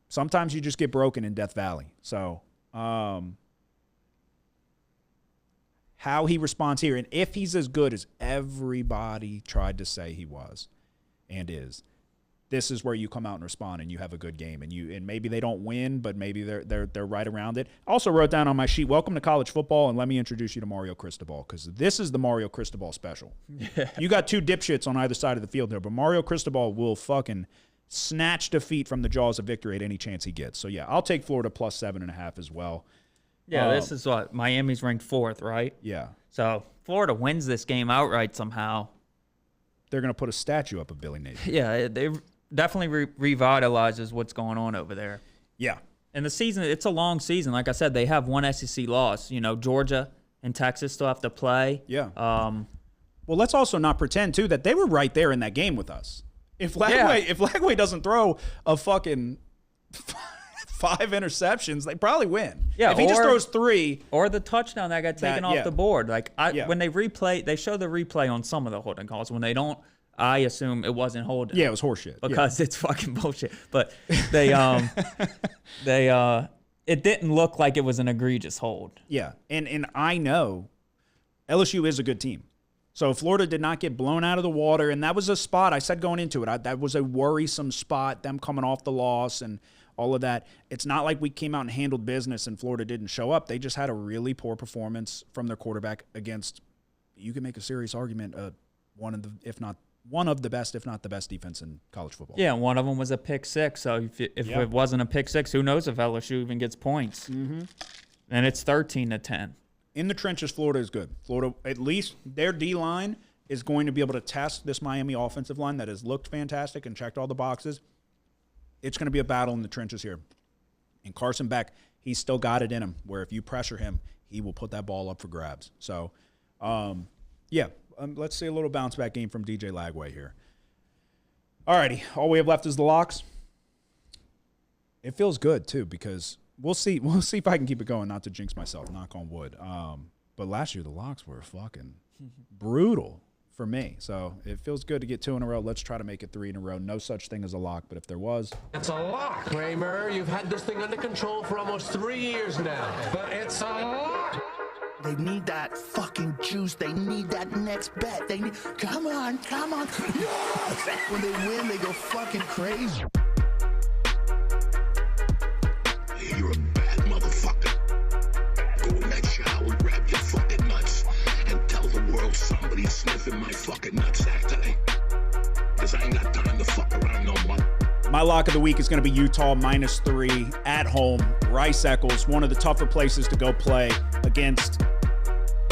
Sometimes you just get broken in Death Valley. So how he responds here, and if he's as good as everybody tried to say he was and is, this is where you come out and respond and you have a good game, and maybe they don't win, but maybe they're right around it. Also wrote down on my sheet, welcome to college football, and let me introduce you to Mario Cristobal, because this is the Mario Cristobal special. Yeah. You got 2 dipshits on either side of the field there, but Mario Cristobal will fucking snatch defeat from the jaws of victory at any chance he gets. So yeah, I'll take Florida plus 7.5 as well. Yeah, this is what Miami's ranked 4th, right? Yeah. So Florida wins this game outright somehow. They're going to put a statue up of Billy Nathan. Yeah, they definitely revitalizes what's going on over there. Yeah. And the season, it's a long season. Like I said, they have 1 SEC loss. You know, Georgia and Texas still have to play. Yeah. Well, let's also not pretend, too, that they were right there in that game with us. If Lagway doesn't throw a fucking 5 interceptions, they probably win. Yeah, if he just throws 3. Or the touchdown that got taken off the board. Like when they show the replay on some of the holding calls. When they don't, I assume it wasn't holding. Yeah, it was horseshit. Because it's fucking bullshit. But it didn't look like it was an egregious hold. Yeah, and I know LSU is a good team. So Florida did not get blown out of the water, and that was a spot, I said going into it, that was a worrisome spot, them coming off the loss and all of that. It's not like we came out and handled business and Florida didn't show up. They just had a really poor performance from their quarterback against, you can make a serious argument, one of the best, if not the best defense in college football. Yeah, one of them was a pick 6, so if it wasn't a pick 6, who knows if LSU even gets points. Mm-hmm. And it's 13-10. In the trenches, Florida is good. Florida, at least their D-line is going to be able to test this Miami offensive line that has looked fantastic and checked all the boxes. It's going to be a battle in the trenches here. And Carson Beck, he's still got it in him, where if you pressure him, he will put that ball up for grabs. So, let's see a little bounce-back game from DJ Lagway here. All righty, all we have left is the locks. It feels good, too, because we'll see if I can keep it going, not to jinx myself, knock on wood. But last year the locks were fucking brutal for me. So it feels good to get 2 in a row. Let's try to make it 3 in a row. No such thing as a lock, but if there was. It's a lock, Kramer. You've had this thing under control for almost 3 years now. But it's a lock. They need that fucking juice. They need that next bet. They need, come on. Yes! When they win, they go fucking crazy. You're a bad motherfucker. Go in that shower, grab your fucking nuts, and tell the world somebody's sniffing my fucking nutsack today. Because I ain't got time to fuck around no more. My lock of the week is going to be Utah -3 at home. Rice-Eccles, one of the tougher places to go play against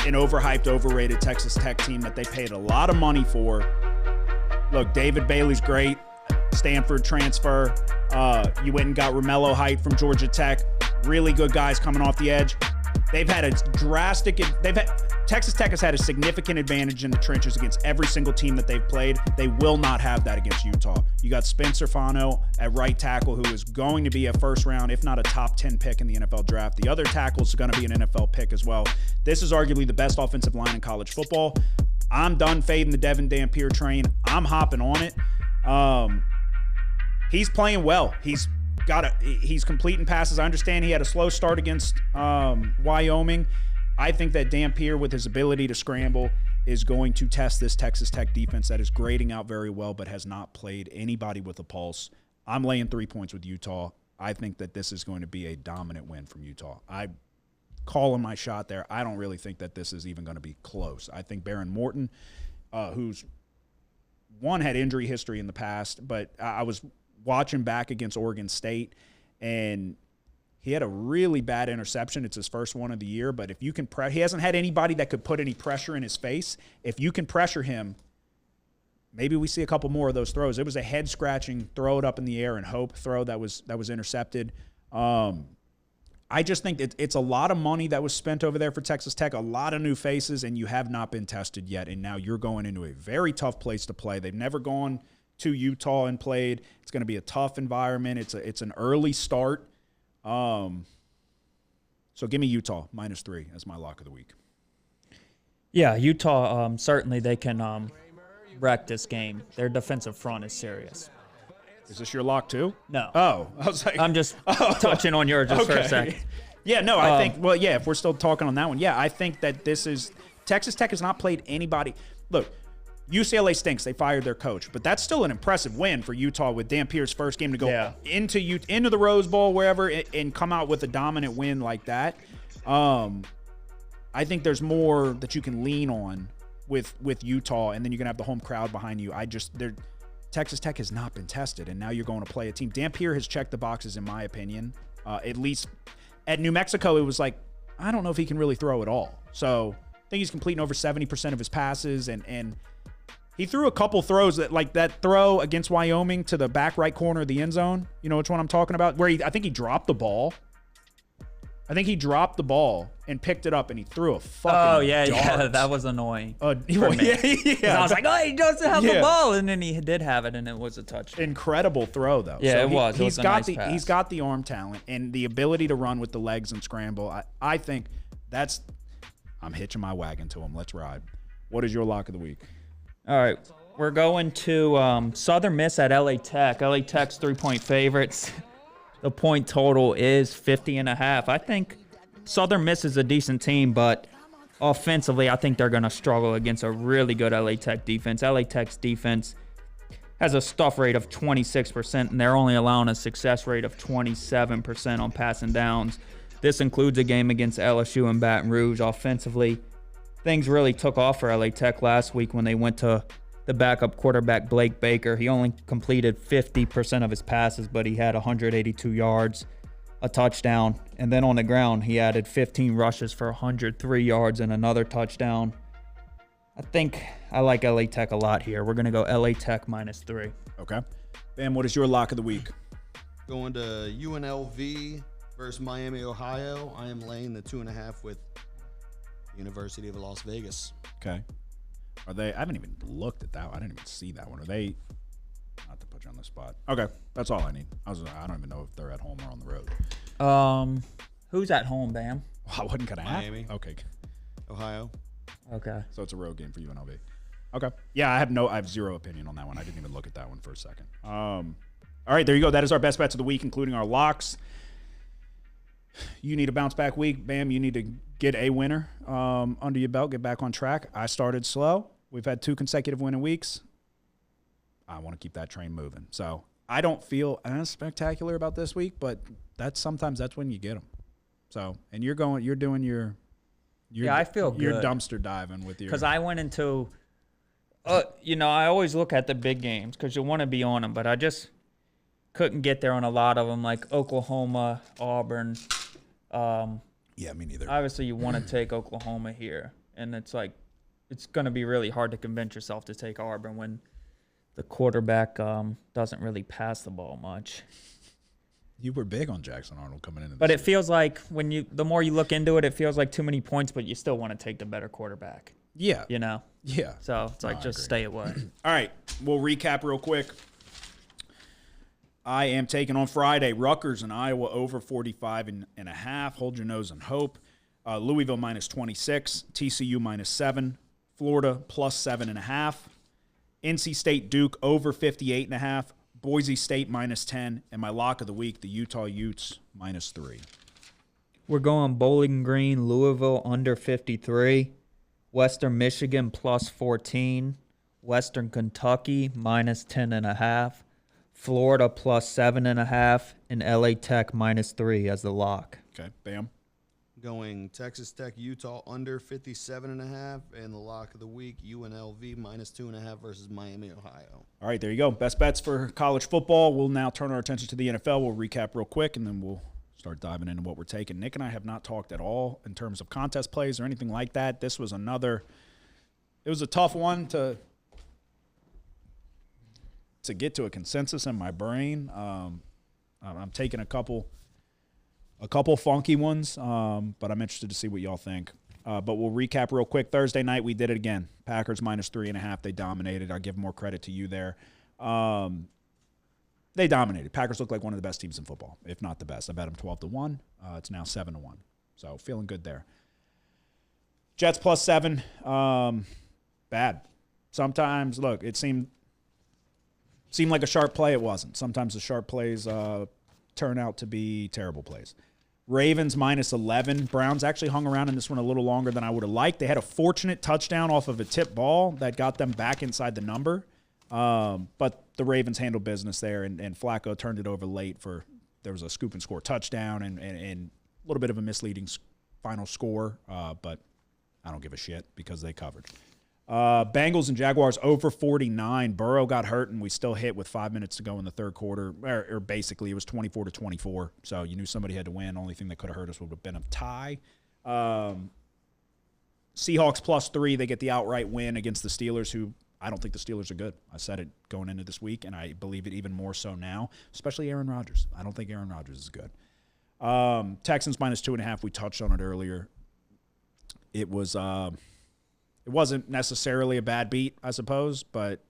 an overhyped, overrated Texas Tech team that they paid a lot of money for. Look, David Bailey's great. Stanford transfer. You went and got Romello Height from Georgia Tech. Really good guys coming off the edge. Texas Tech has had a significant advantage in the trenches against every single team that they've played. They will not have that against Utah. You got Spencer Fano at right tackle, who is going to be a first round, if not a top 10 pick in the NFL draft. The other tackle is going to be an NFL pick as well. This is arguably the best offensive line in college football. I'm done fading the Devin Dampier train. I'm hopping on it. He's playing well. He's completing passes. I understand he had a slow start against Wyoming. I think that Dampier, with his ability to scramble, is going to test this Texas Tech defense that is grading out very well but has not played anybody with a pulse. I'm laying 3 points with Utah. I think that this is going to be a dominant win from Utah. I'm calling my shot there. I don't really think that this is even going to be close. I think Baron Morton, who's had injury history in the past, but I was watching back against Oregon State, and he had a really bad interception. It's his first one of the year, but if you can he hasn't had anybody that could put any pressure in his face. If you can pressure him, maybe we see a couple more of those throws. It was a head-scratching, throw it up in the air and hope throw that was intercepted. I just think it's a lot of money that was spent over there for Texas Tech, a lot of new faces, and you have not been tested yet, and now you're going into a very tough place to play. They've never gone to Utah and played. It's going to be a tough environment. It's an early start. So give me Utah -3 as my lock of the week. Yeah, Utah, certainly they can wreck this game. Their defensive front is serious. Is this your lock too? No. Oh, I was like, I'm just touching on yours just for a second. Yeah, no, I think, well, yeah, if we're still talking on that one, yeah, I think that this is, Texas Tech has not played anybody. Look, UCLA stinks. They fired their coach, but that's still an impressive win for Utah with Dan Pierce's first game to go into the Rose Bowl, wherever, and come out with a dominant win like that. I think there's more that you can lean on with Utah, and then you're going to have the home crowd behind you. Texas Tech has not been tested, and now you're going to play a team. Dan Pierce has checked the boxes, in my opinion. At least at New Mexico, it was like, I don't know if he can really throw at all. So I think he's completing over 70% of his passes, and he threw a couple throws that throw against Wyoming to the back right corner of the end zone. You know which one I'm talking about? Where I think he dropped the ball. I think he dropped the ball and picked it up, and he threw a fucking dart. That was annoying. Yeah. I was like, he doesn't have the ball, and then he did have it, and it was a touchdown. Incredible throw, though. Yeah, it was. It was a nice pass. He's got the arm talent and the ability to run with the legs and scramble. I think I'm hitching my wagon to him. Let's ride. What is your lock of the week? All right, we're going to Southern Miss at LA Tech. LA Tech's 3-point favorites. The point total is 50.5. I think Southern Miss is a decent team, but offensively, I think they're going to struggle against a really good LA Tech defense. LA Tech's defense has a stuff rate of 26%, and they're only allowing a success rate of 27% on passing downs. This includes a game against LSU and Baton Rouge. Offensively, things really took off for LA Tech last week when they went to the backup quarterback, Blake Baker. He only completed 50% of his passes, but he had 182 yards, a touchdown. And then on the ground, he added 15 rushes for 103 yards and another touchdown. I think I like LA Tech a lot here. We're going to go LA Tech -3. Okay. Bam, what is your lock of the week? Going to UNLV versus Miami, Ohio. I am laying the 2.5 with University of Las Vegas. Okay. Are they? I haven't even looked at that one. I didn't even see that one. Are they? Not to put you on the spot. Okay, that's all I need. I don't even know if they're at home or on the road. Who's at home, Bam? Well, I wasn't gonna ask. Miami. Okay. Ohio. Okay. So it's a road game for UNLV. Okay. Yeah, I have zero opinion on that one. I didn't even look at that one for a second. All right, there you go. That is our best bets of the week, including our locks. You need a bounce back week, Bam. You need to get a winner under your belt, get back on track. I started slow. We've had 2 consecutive winning weeks. I want to keep that train moving. So I don't feel as spectacular about this week, but sometimes that's when you get them. So, and you're doing your I feel good. You're dumpster diving with your. Because I went into, I always look at the big games because you want to be on them, but I just couldn't get there on a lot of them, like Oklahoma, Auburn. Yeah, me neither. Obviously, you want to take Oklahoma here, and it's going to be really hard to convince yourself to take Auburn when the quarterback doesn't really pass the ball much. You were big on Jackson Arnold coming in. But it feels like the more you look into it, it feels like too many points, but you still want to take the better quarterback. Yeah. Yeah. So it's like just stay away. All right, we'll recap real quick. I am taking on Friday Rutgers and Iowa over 45.5. Hold your nose and hope. Louisville -26. TCU -7. Florida +7.5. NC State Duke over 58.5. Boise State -10. And my lock of the week, the Utah Utes -3. We're going Bowling Green, Louisville under 53. Western Michigan +14. Western Kentucky -10.5. Florida +7.5, and LA Tech -3 as the lock. Okay, Bam. Going Texas Tech, Utah under 57.5, and the lock of the week, UNLV -2.5 versus Miami, Ohio. All right, there you go. Best bets for college football. We'll now turn our attention to the NFL. We'll recap real quick, and then we'll start diving into what we're taking. Nick and I have not talked at all in terms of contest plays or anything like that. This was it was a tough one to get to a consensus in my brain. I'm taking a couple funky ones, but I'm interested to see what y'all think. But we'll recap real quick. Thursday night, we did it again. Packers -3.5. They dominated. I'll give more credit to you there. They dominated. Packers look like one of the best teams in football, if not the best. I bet them 12-1. It's now 7-1. So feeling good there. Jets +7. Bad. Sometimes, look, it seemed like a sharp play. It wasn't. Sometimes the sharp plays turn out to be terrible plays. Ravens -11. Browns actually hung around in this one a little longer than I would have liked. They had a fortunate touchdown off of a tip ball that got them back inside the number. But the Ravens handled business there, and Flacco turned it over late there was a scoop and score touchdown and a little bit of a misleading final score. But I don't give a shit because they covered. Bengals and Jaguars over 49. Burrow got hurt, and we still hit with 5 minutes to go in the third quarter. Or basically, it was 24-24. So you knew somebody had to win. Only thing that could have hurt us would have been a tie. Seahawks +3. They get the outright win against the Steelers, who I don't think the Steelers are good. I said it going into this week, and I believe it even more so now, especially Aaron Rodgers. I don't think Aaron Rodgers is good. Texans -2.5. We touched on it earlier. It wasn't necessarily a bad beat, I suppose, but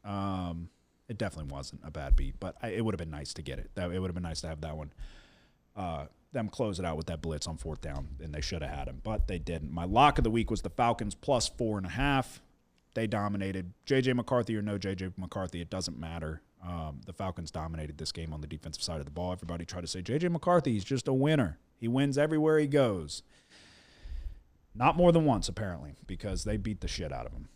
it definitely wasn't a bad beat. But it would have been nice to get it. It would have been nice to have that one. Them close it out with that blitz on 4th down, and they should have had him, but they didn't. My lock of the week was the Falcons +4.5. They dominated. J.J. McCarthy or no J.J. McCarthy, it doesn't matter. The Falcons dominated this game on the defensive side of the ball. Everybody tried to say, J.J. McCarthy, he's just a winner. He wins everywhere he goes. Not more than once, apparently, because they beat the shit out of him.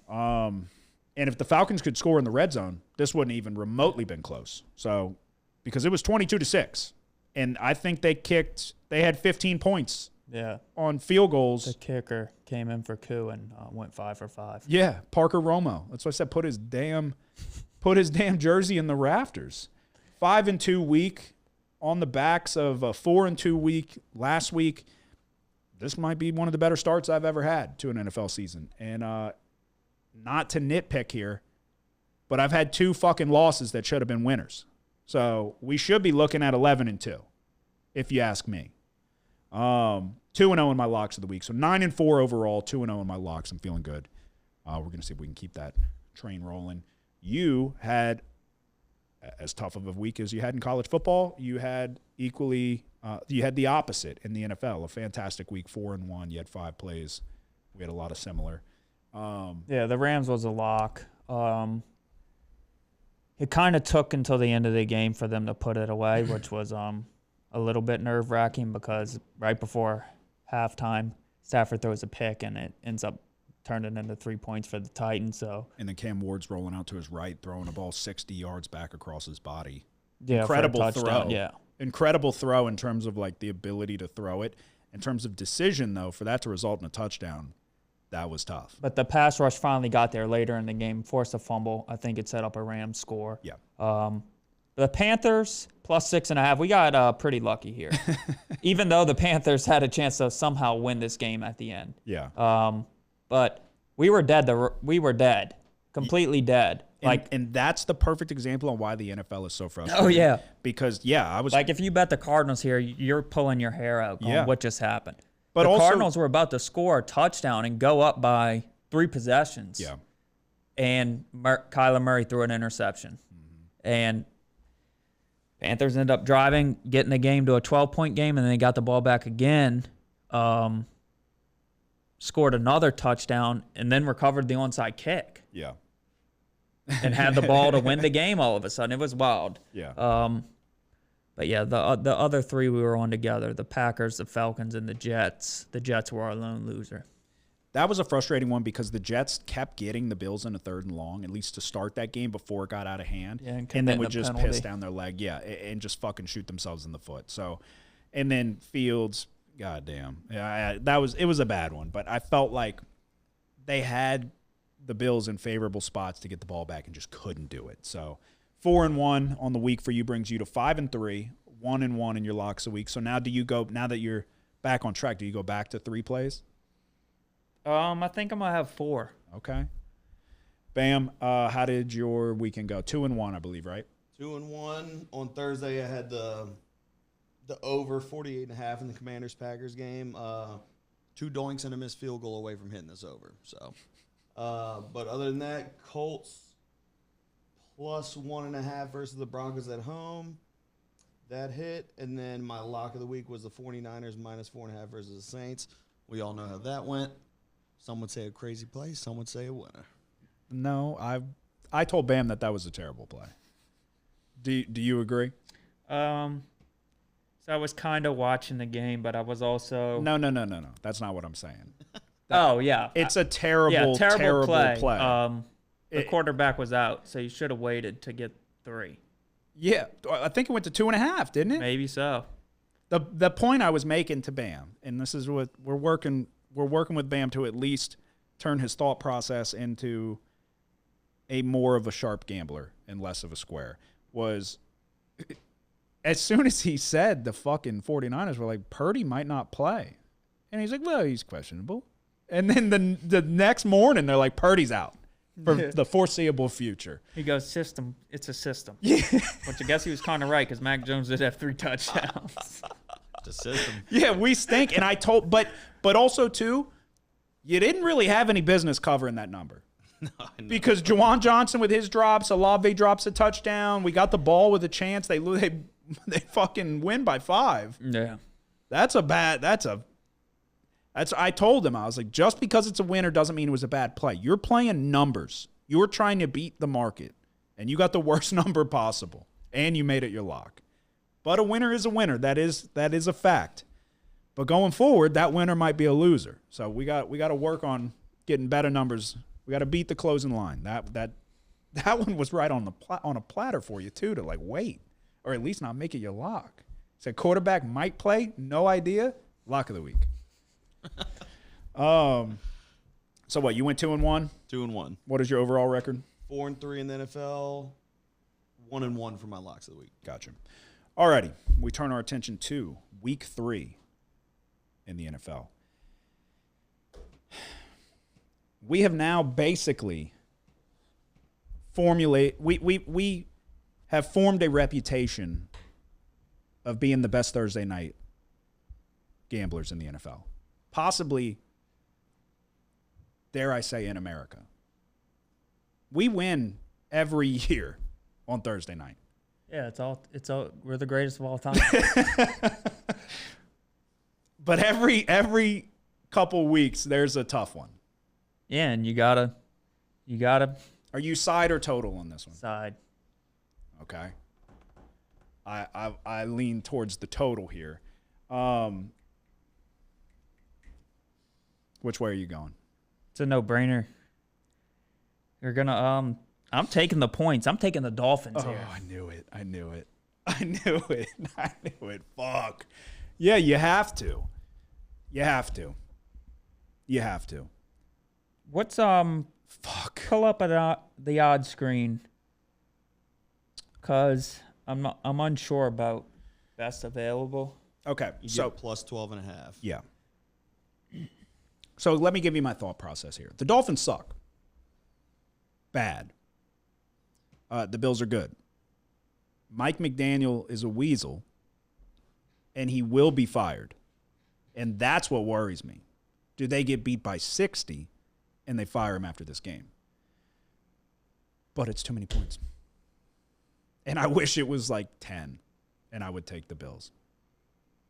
And if the Falcons could score in the red zone, this wouldn't even remotely been close. So, because it was 22-6. And I think they had 15 points on field goals. The kicker came in for coup and went 5 for 5. Yeah, Parker Romo. That's why I said put his damn jersey in the rafters. 5-2 week on the backs of a 4-2 week last week. This might be one of the better starts I've ever had to an NFL season. And not to nitpick here, but I've had 2 fucking losses that should have been winners. So we should be looking at 11-2, if you ask me. 2-0 in my locks of the week. So 9-4 overall, 2-0 in my locks. I'm feeling good. We're going to see if we can keep that train rolling. You had as tough of a week as you had in college football. You had you had the opposite in the NFL. A fantastic week, 4-1. You had 5 plays. We had a lot of similar. The Rams was a lock. It kind of took until the end of the game for them to put it away, which was a little bit nerve-wracking because right before halftime, Stafford throws a pick, and it ends up turning into 3 points for the Titans. And then Cam Ward's rolling out to his right, throwing a ball 60 yards back across his body. Yeah, incredible throw. Yeah. Incredible throw in terms of like the ability to throw it. In terms of decision, though, for that to result in a touchdown, that was tough. But the pass rush finally got there later in the game, forced a fumble. I think it set up a Rams score. Yeah. The Panthers +6.5. We got pretty lucky here, even though the Panthers had a chance to somehow win this game at the end. Yeah. But we were dead. We were dead, completely dead. And that's the perfect example on why the NFL is so frustrating. Oh yeah. Because I was like, if you bet the Cardinals here, you're pulling your hair out. Going, what just happened? But the Cardinals were about to score a touchdown and go up by 3 possessions. Yeah. And Kyler Murray threw an interception. Mm-hmm. And Panthers ended up driving, getting the game to a 12-point game, and then they got the ball back again, scored another touchdown, and then recovered the onside kick. Yeah. And had the ball to win the game all of a sudden. It was wild. Yeah. But yeah, the other 3 we were on together, the Packers, the Falcons, and the Jets. The Jets were our lone loser. That was a frustrating one because the Jets kept getting the Bills in a 3rd and long, at least to start that game before it got out of hand. Yeah, and then would just piss down their leg, and just fucking shoot themselves in the foot. So, and then Fields, goddamn. It was a bad one, but I felt like they had the Bills in favorable spots to get the ball back and just couldn't do it. So 4-1 on the week for you brings you to 5-3, 1-1 in your locks a week. So now now that you're back on track, do you go back to 3 plays? I think I'm going to have 4. Okay. Bam, how did your weekend go? 2-1, I believe, right? 2-1. On Thursday, I had the over 48.5 in the Commanders-Packers game. 2 doinks and a missed field goal away from hitting this over. So, but other than that, Colts +1.5 versus the Broncos at home. That hit. And then my lock of the week was the 49ers -4.5 versus the Saints. We all know how that went. Some would say a crazy play. Some would say a winner. No, I told Bam that was a terrible play. Do you agree? So I was kind of watching the game, but I was also No. That's not what I'm saying. yeah, It's a terrible play. The quarterback was out, so you should have waited to get 3. Yeah, I think it went to 2.5, didn't it? Maybe so. The point I was making to Bam, and this is what we're working with Bam to at least turn his thought process into a more of a sharp gambler and less of a square, was as soon as he said the fucking 49ers were like, Purdy might not play. And he's like, well, he's questionable. And then the next morning, they're like, Purdy's out for the foreseeable future. He goes, system. It's a system. Yeah. Which I guess he was kind of right because Mac Jones did have 3 touchdowns. The system. Yeah, we stink. And I told, but also, too, you didn't really have any business covering that number. No, because Juwan Johnson with his drops, Olave drops a touchdown. We got the ball with a chance. They fucking win by 5. Yeah. I told him, I was like, just because it's a winner doesn't mean it was a bad play. You're playing numbers. You're trying to beat the market, and you got the worst number possible, and you made it your lock. But a winner is a winner. That is a fact. But going forward, that winner might be a loser. So we got to work on getting better numbers. We got to beat the closing line. That one was right on a platter for you too, to like wait, or at least not make it your lock. Said quarterback might play, no idea. Lock of the week. So what? You went 2-1. 2-1. What is your overall record? 4-3 in the NFL. 1-1 for my locks of the week. Gotcha. Alrighty, we turn our attention to Week 3 in the NFL. We have now basically we have formed a reputation of being the best Thursday night gamblers in the NFL. Possibly, dare I say, in America. We win every year on Thursday night. Yeah, it's all. We're the greatest of all time. But every couple weeks, there's a tough one. Yeah, and you gotta. Are you side or total on this one? Side. Okay. I lean towards the total here. Which way are you going? It's a no-brainer. You're gonna. I'm taking the points. I'm taking the Dolphins here. Oh, I knew it. Fuck. Yeah, you have to. What's Fuck. pull up the odds screen, cause I'm unsure about best available. Okay, You so get plus 12.5. yeah. So let me give you my thought process here. The Dolphins suck. Bad. The Bills are good. Mike McDaniel is a weasel, and he will be fired. And that's what worries me. Do they get beat by 60 and they fire him after this game? But it's too many points. And I wish it was like 10, and I would take the Bills.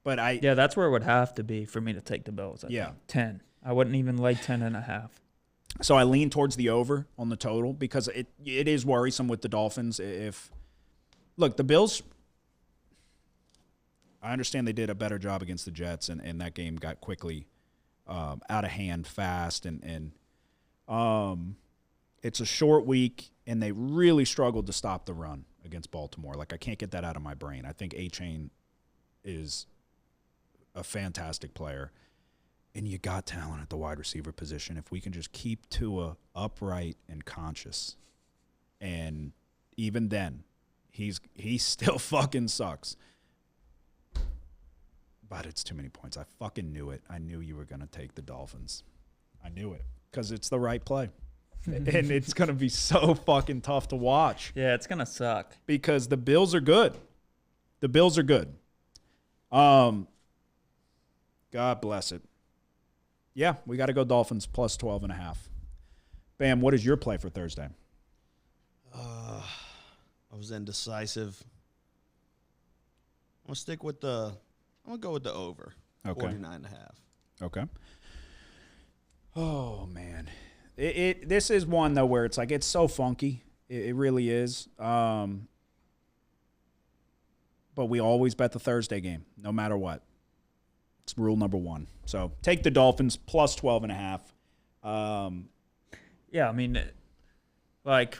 But Yeah, that's where it would have to be for me to take the Bills. I think. 10. I wouldn't even like 10.5. So I lean towards the over on the total because it is worrisome with the Dolphins. Look, the Bills, I understand they did a better job against the Jets, and that game got quickly out of hand fast. And it's a short week, and they really struggled to stop the run against Baltimore. Like, I can't get that out of my brain. I think A-Chain is a fantastic player. And you got talent at the wide receiver position. If we can just keep Tua upright and conscious, and even then, he still fucking sucks. But it's too many points. I fucking knew it. I knew you were going to take the Dolphins. I knew it because it's the right play. And it's going to be so fucking tough to watch. Yeah, it's going to suck. Because the Bills are good. The Bills are good. God bless it. Yeah, we got to go Dolphins plus 12.5. Bam, what is your play for Thursday? I was indecisive. I'm gonna go with the over. Okay. 49.5. Okay. Oh man, this is one though where it's like it's so funky. It really is. But we always bet the Thursday game, no matter what. It's rule number 1. So take the Dolphins plus 12.5. Yeah, I mean, like,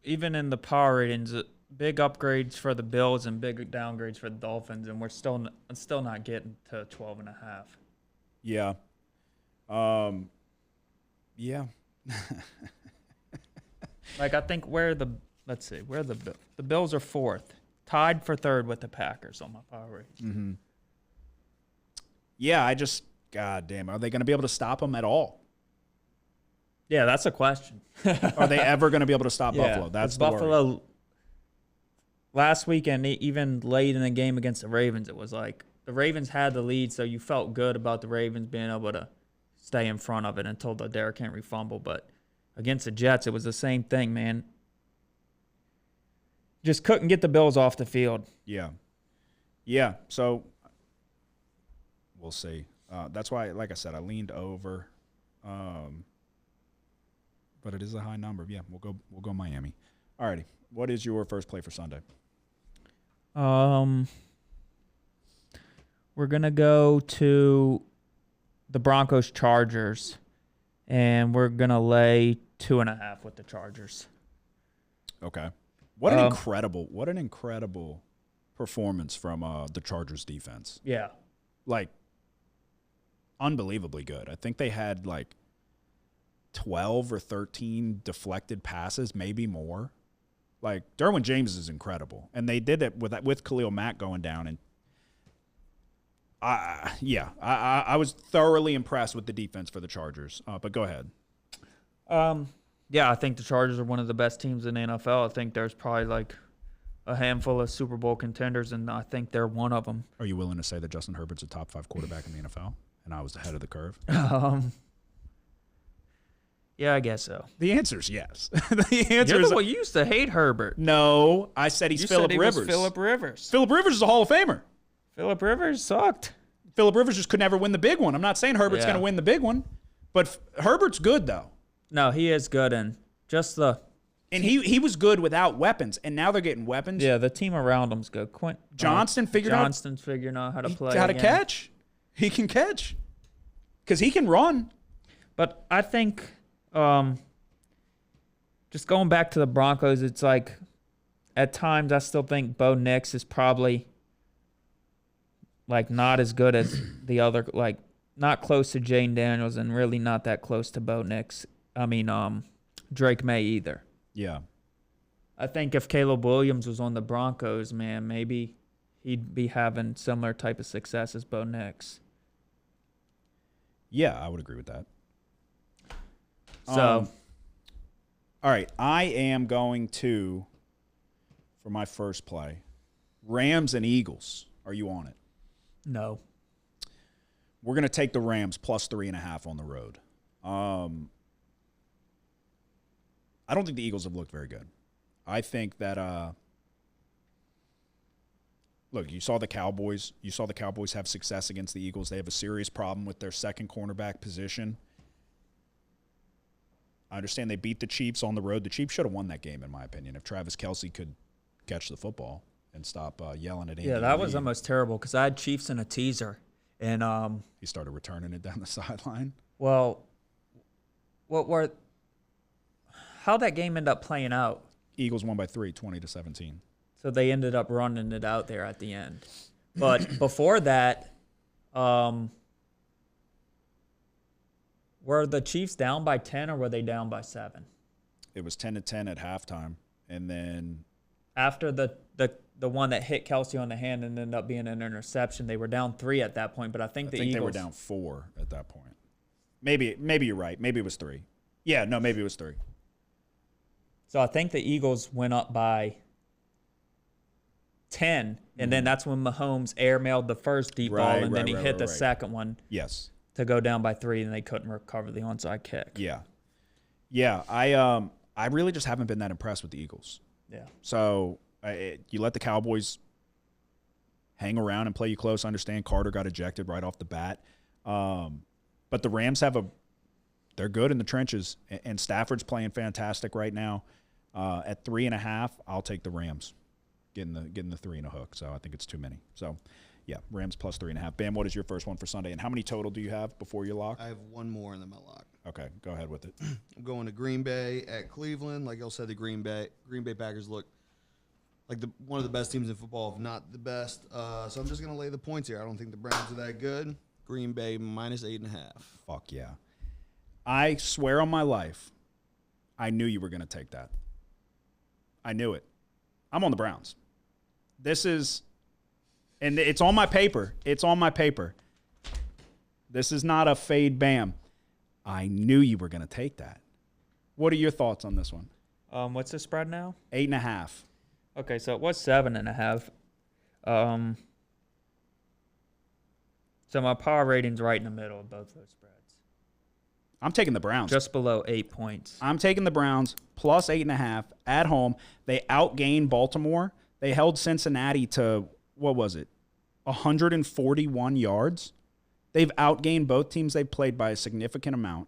even in the power ratings, big upgrades for the Bills and big downgrades for the Dolphins, and we're still not getting to 12.5. Yeah. Yeah. Like, I think the Bills are 4th, tied for 3rd with the Packers on my power ratings. Mm-hmm. Yeah, God damn, are they going to be able to stop them at all? Yeah, that's a question. Are they ever going to be able to stop Buffalo? That's the Buffalo. worry. Last weekend, even late in the game against the Ravens, it was like the Ravens had the lead, so you felt good about the Ravens being able to stay in front of it until the Derrick Henry fumble. But against the Jets, it was the same thing, man. Just couldn't get the Bills off the field. Yeah. Yeah, so we'll see. That's why, like I said, I leaned over. But it is a high number. Yeah, we'll go Miami. All righty. What is your first play for Sunday? We're gonna go to the Broncos Chargers, and we're gonna lay 2.5 with the Chargers. Okay. What an incredible performance from the Chargers defense. Yeah. Like, unbelievably good. I think they had like 12 or 13 deflected passes, maybe more. Like, Derwin James is incredible. And they did it with Khalil Mack going down. And I was thoroughly impressed with the defense for the Chargers. But go ahead. Yeah, I think the Chargers are one of the best teams in the NFL. I think there's probably like a handful of Super Bowl contenders, and I think they're one of them. Are you willing to say that Justin Herbert's a top 5 quarterback in the NFL? And I was ahead of the curve? Yeah, I guess so. The answer is yes. The answer You're is the one you used to hate Herbert. No, I said he's Phillip Rivers. Phillip Rivers. Phillip Rivers is a Hall of Famer. Phillip Rivers sucked. Phillip Rivers just could never win the big one. I'm not saying Herbert's going to win the big one, but Herbert's good though. No, he is good, and just the. And he was good without weapons, and now they're getting weapons. Yeah, the team around him's good. Johnston's figuring out how to play. How to catch. He can catch because he can run. But I think. Just going back to the Broncos, it's like at times I still think Bo Nix is probably like not as good as the other, like not close to Jane Daniels and really not that close to Bo Nix. I mean, Drake May either. Yeah. I think if Caleb Williams was on the Broncos, man, maybe he'd be having similar type of success as Bo Nix. Yeah, I would agree with that. So, all right, I am going to, for my first play, Rams and Eagles. Are you on it? No. We're going to take the Rams plus 3.5 on the road. I don't think the Eagles have looked very good. I think that, look, you saw the Cowboys. You saw the Cowboys have success against the Eagles. They have a serious problem with their second cornerback position. I understand they beat the Chiefs on the road. The Chiefs should have won that game, in my opinion, if Travis Kelce could catch the football and stop yelling at Andy. Yeah, that was almost terrible because I had Chiefs in a teaser, and he started returning it down the sideline. Well, how that game ended up playing out? Eagles won by 3, 20-17. So they ended up running it out there at the end. But before that, were the Chiefs down by 10 or were they down by 7? It was 10-10 at halftime, and then after the one that hit Kelce on the hand and ended up being an interception, they were down 3 at that point. But I think Eagles, they were down 4 at that point. Maybe you're right. Maybe it was 3. Yeah, no, maybe it was 3. So I think the Eagles went up by 10, and then that's when Mahomes airmailed the first deep ball, and then he hit the second one. Yes. To go down by 3, and they couldn't recover the onside kick. Yeah. Yeah, I really just haven't been that impressed with the Eagles. Yeah. So you let the Cowboys hang around and play you close. I understand Carter got ejected right off the bat. But the Rams have they're good in the trenches, and Stafford's playing fantastic right now. At 3.5, I'll take the Rams, getting the 3 and a hook. So I think it's too many. So, yeah, Rams plus 3.5. Bam, what is your first one for Sunday? And how many total do you have before your lock? I have one more in the lock. Okay, go ahead with it. I'm going to Green Bay at Cleveland. Like y'all said, the Green Bay Packers look like one of the best teams in football, if not the best. So I'm just going to lay the points here. I don't think the Browns are that good. Green Bay minus 8.5. Fuck yeah. I swear on my life, I knew you were going to take that. I knew it. I'm on the Browns. This is, and it's on my paper. It's on my paper. This is not a fade Bam. I knew you were going to take that. What are your thoughts on this one? What's the spread now? 8.5. Okay, so it was 7.5. So my power rating's right in the middle of both those spreads. I'm taking the Browns. Just below 8 points. I'm taking the Browns plus 8.5 at home. They outgained Baltimore. They held Cincinnati to, what was it, 141 yards. They've outgained both teams they've played by a significant amount.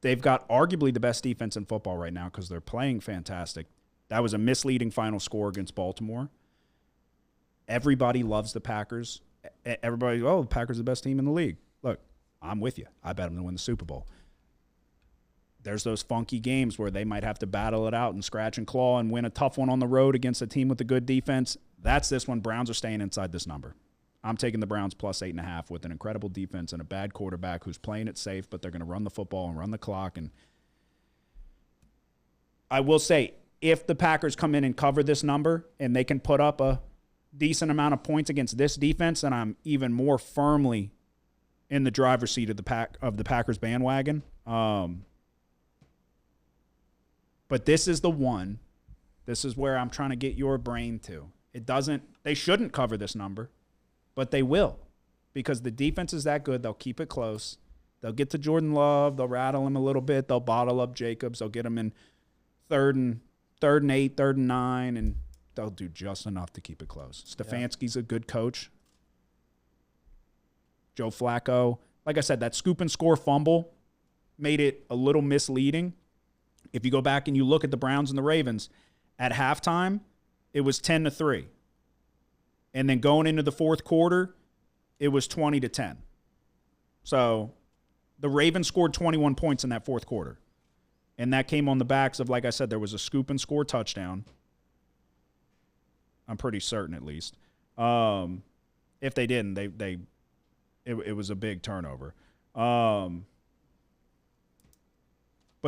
They've got arguably the best defense in football right now because they're playing fantastic. That was a misleading final score against Baltimore. Everybody loves the Packers. Everybody, the Packers are the best team in the league. Look, I'm with you. I bet them to win the Super Bowl. There's those funky games where they might have to battle it out and scratch and claw and win a tough one on the road against a team with a good defense. That's this one. Browns are staying inside this number. I'm taking the Browns plus 8.5 with an incredible defense and a bad quarterback who's playing it safe, but they're going to run the football and run the clock. And I will say, if the Packers come in and cover this number and they can put up a decent amount of points against this defense, then I'm even more firmly in the driver's seat of the Packers bandwagon. But this is the one. This is where I'm trying to get your brain to. They shouldn't cover this number, but they will, because the defense is that good. They'll keep it close. They'll get to Jordan Love. They'll rattle him a little bit. They'll bottle up Jacobs. They'll get him in third and 8, 3rd and 9, and they'll do just enough to keep it close. Stefanski's a good coach. Joe Flacco. Like I said, that scoop and score fumble made it a little misleading. If you go back and you look at the Browns and the Ravens, at halftime, it was 10-3. And then going into the fourth quarter, it was 20-10. So the Ravens scored 21 points in that fourth quarter. And that came on the backs of, like I said, there was a scoop and score touchdown. I'm pretty certain, at least. If they didn't, it was a big turnover. But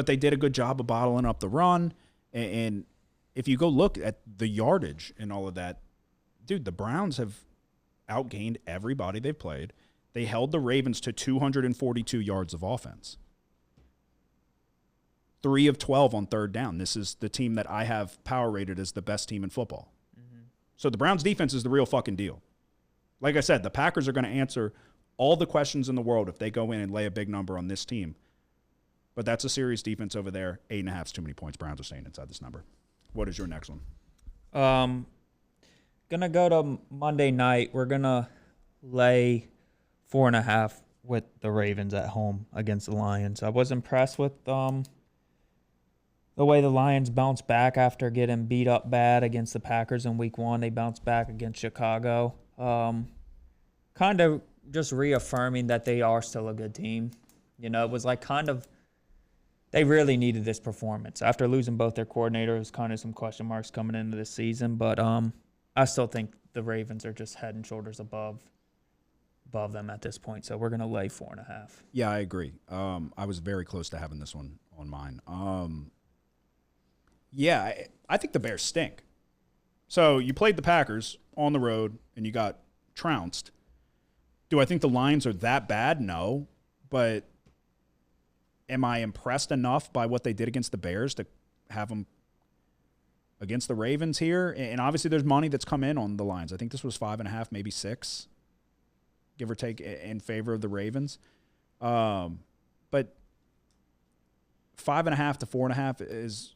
they did a good job of bottling up the run. And if you go look at the yardage and all of that, dude, the Browns have outgained everybody they've played. They held the Ravens to 242 yards of offense. 3 of 12 on third down. This is the team that I have power rated as the best team in football. Mm-hmm. So the Browns defense is the real fucking deal. Like I said, the Packers are going to answer all the questions in the world if they go in and lay a big number on this team. But that's a serious defense over there. 8.5 is too many points. Browns are staying inside this number. What is your next one? Gonna go to Monday night. We're gonna lay 4.5 with the Ravens at home against the Lions. I was impressed with the way the Lions bounced back after getting beat up bad against the Packers in Week 1. They bounced back against Chicago. Kind of just reaffirming that they are still a good team. You know, it was like they really needed this performance. After losing both their coordinators, kind of some question marks coming into this season. But I still think the Ravens are just head and shoulders above them at this point. So we're going to lay 4.5. Yeah, I agree. I was very close to having this one on mine. Yeah, I think the Bears stink. So you played the Packers on the road and you got trounced. Do I think the Lions are that bad? No. But am I impressed enough by what they did against the Bears to have them against the Ravens here? And obviously there's money that's come in on the Lions. I think this was 5.5, maybe 6, give or take, in favor of the Ravens. But 5.5 to 4.5 is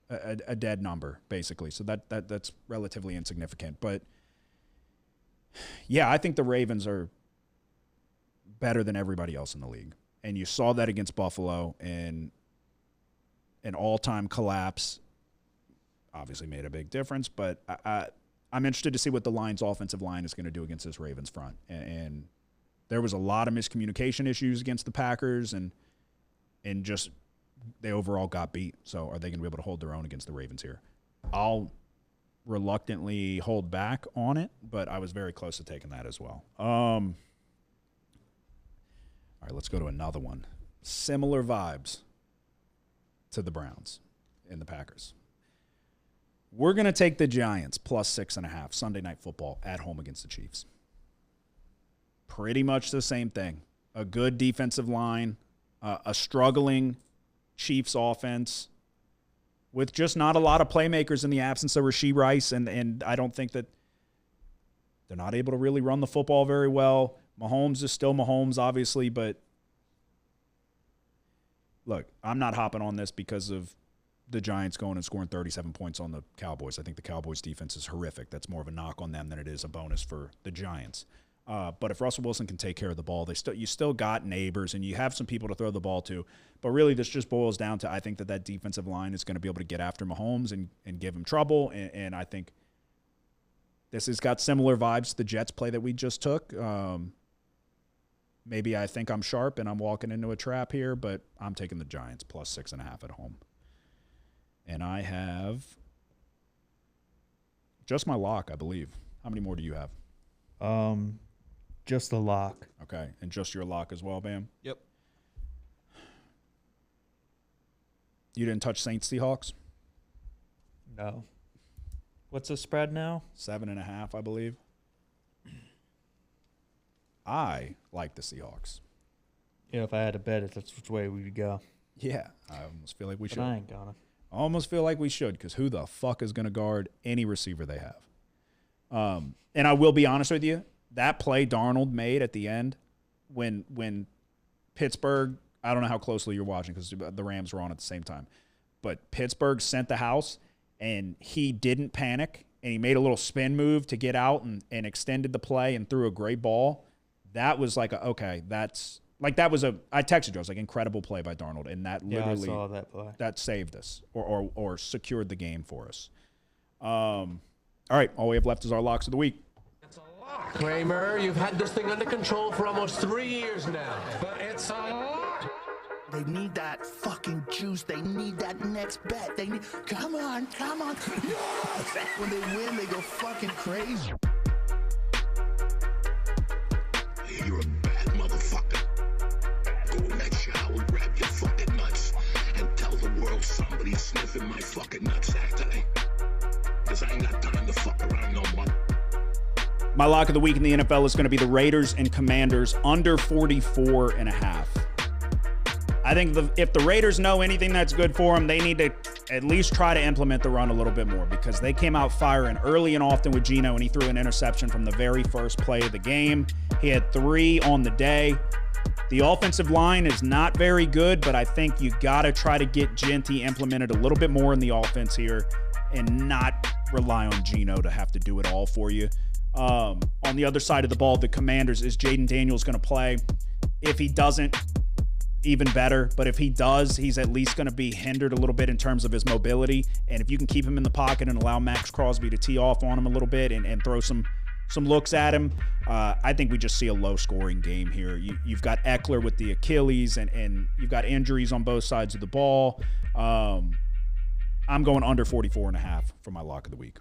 a dead number, basically. So that's relatively insignificant. But yeah, I think the Ravens are better than everybody else in the league. And you saw that against Buffalo, and an all-time collapse obviously made a big difference. But I'm interested to see what the Lions' offensive line is going to do against this Ravens front. And there was a lot of miscommunication issues against the Packers, and just they overall got beat. So are they going to be able to hold their own against the Ravens here? I'll reluctantly hold back on it, but I was very close to taking that as well. All right, let's go to another one. Similar vibes to the Browns and the Packers. We're going to take the Giants plus 6.5 Sunday Night Football at home against the Chiefs. Pretty much the same thing. A good defensive line, a struggling Chiefs offense with just not a lot of playmakers in the absence of Rashee Rice, and I don't think that they're not able to really run the football very well. Mahomes is still Mahomes, obviously, but look, I'm not hopping on this because of the Giants going and scoring 37 points on the Cowboys. I think the Cowboys' defense is horrific. That's more of a knock on them than it is a bonus for the Giants. But if Russell Wilson can take care of the ball, you still got neighbors and you have some people to throw the ball to. But really, this just boils down to I think that defensive line is going to be able to get after Mahomes and give him trouble. And I think this has got similar vibes to the Jets play that we just took. Maybe I think I'm sharp and I'm walking into a trap here, but I'm taking the Giants plus 6.5 at home. And I have just my lock, I believe. How many more do you have? Just the lock. Okay, and just your lock as well, Bam? Yep. You didn't touch Saints Seahawks? No. What's the spread now? 7.5, I believe. I like the Seahawks. Yeah, if I had to bet it, that's which way we would go. Yeah, I almost feel like we should. I ain't gonna. I almost feel like we should, because who the fuck is going to guard any receiver they have? And I will be honest with you, that play Darnold made at the end when Pittsburgh, I don't know how closely you're watching because the Rams were on at the same time, but Pittsburgh sent the house and he didn't panic and he made a little spin move to get out and extended the play and threw a great ball. That was like, I texted you, I was like, incredible play by Darnold. And that literally, I saw that play. That saved us or secured the game for us. All right, all we have left is our locks of the week. Kramer, you've had this thing under control for almost 3 years now, but it's a lot. They need that fucking juice. They need that next bet. They need. Come on. Yes! When they win, they go fucking crazy. You're a bad motherfucker. Go in that shower, grab your fucking nuts, and tell the world somebody's sniffing my fucking nutsack today. Because I ain't got time to fuck around no more. My lock of the week in the NFL is going to be the Raiders and Commanders under 44.5. I think if the Raiders know anything that's good for them, they need to at least try to implement the run a little bit more because they came out firing early and often with Geno, and he threw an interception from the very first play of the game. He had 3 on the day. The offensive line is not very good, but I think you got to try to get Genty implemented a little bit more in the offense here and not rely on Geno to have to do it all for you. On the other side of the ball, the Commanders, is Jaden Daniels going to play? If he doesn't, even better. But if he does, he's at least going to be hindered a little bit in terms of his mobility. And if you can keep him in the pocket and allow Max Crosby to tee off on him a little bit and throw some looks at him, I think we just see a low-scoring game here. You've got Eckler with the Achilles, and you've got injuries on both sides of the ball. I'm going under 44.5 for my lock of the week.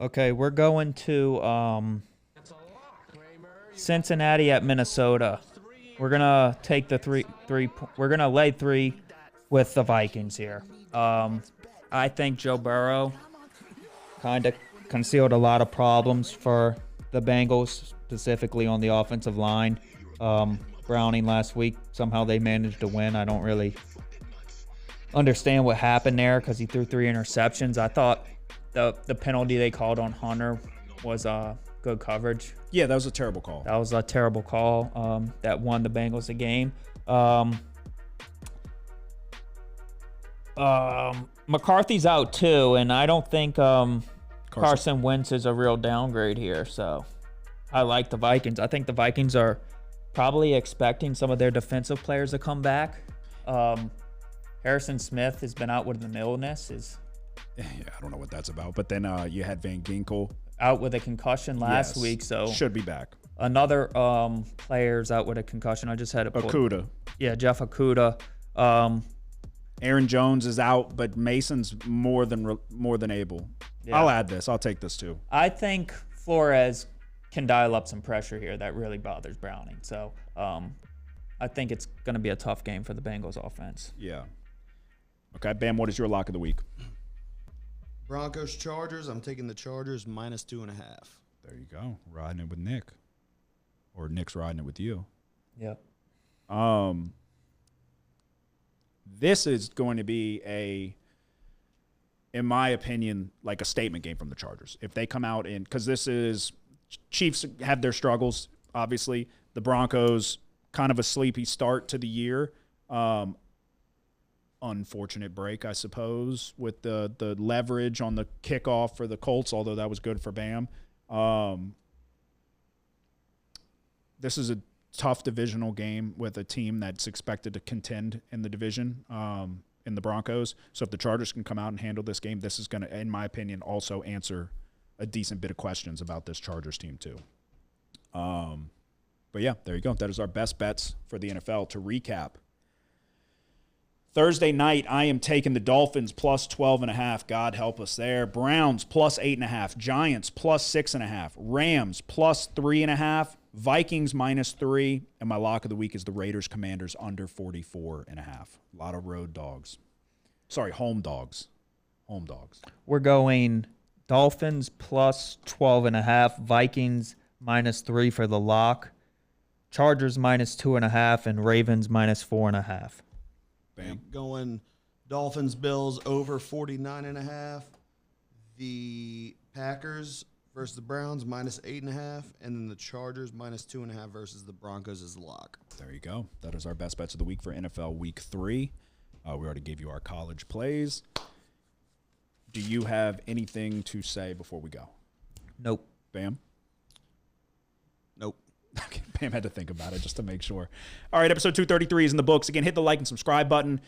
Okay, we're going to Cincinnati at Minnesota. We're gonna take the three. We're gonna lay 3 with the Vikings here. I think Joe Burrow kind of concealed a lot of problems for the Bengals, specifically on the offensive line. Browning last week, somehow they managed to win. I don't really understand what happened there because he threw 3 interceptions. I thought the penalty they called on Hunter was good coverage. Yeah, that was a terrible call. That was a terrible call that won the Bengals the game. McCarthy's out too, and I don't think Carson Wentz is a real downgrade here. So I like the Vikings. I think the Vikings are probably expecting some of their defensive players to come back. Harrison Smith has been out with an illness. Yeah, I don't know what that's about. But then you had Van Ginkel. Out with a concussion last week, so should be back. Another player's out with a concussion. I just had it. Okuda. Yeah, Jeff Okuda. Aaron Jones is out, but Mason's more than able. Yeah. I'll add this. I'll take this too. I think Flores can dial up some pressure here. That really bothers Browning. So I think it's going to be a tough game for the Bengals offense. Yeah. Okay, Bam, what is your lock of the week? Broncos Chargers. I'm taking the Chargers -2.5. There you go. Riding it with Nick. Or Nick's riding it with you. Yep. This is going to be in my opinion, like a statement game from the Chargers. If they come out because this is Chiefs have their struggles, obviously. The Broncos, kind of a sleepy start to the year. Unfortunate break, I suppose, with the leverage on the kickoff for the Colts, although that was good for Bam. This is a tough divisional game with a team that's expected to contend in the division in the Broncos. So if the Chargers can come out and handle this game, this is going to, in my opinion, also answer a decent bit of questions about this Chargers team too. But yeah, there you go. That is our best bets for the NFL. To recap, Thursday night, I am taking the Dolphins +12.5. God help us there. Browns +8.5. Giants +6.5. Rams +3.5. Vikings -3. And my lock of the week is the Raiders Commanders under 44.5. A lot of road dogs. Sorry, home dogs. Home dogs. We're going Dolphins +12.5. Vikings -3 for the lock. Chargers -2.5. And Ravens -4.5. Bam. Going Dolphins Bills over 49.5. The Packers versus the Browns -8.5, and then the Chargers -2.5 versus the Broncos is the lock. There you go. That is our best bets of the week for NFL Week 3. We already gave you our college plays. Do you have anything to say before we go? Nope. Bam? Nope. Okay, Bam had to think about it just to make sure. All right, episode 233 is in the books. Again, hit the like and subscribe button.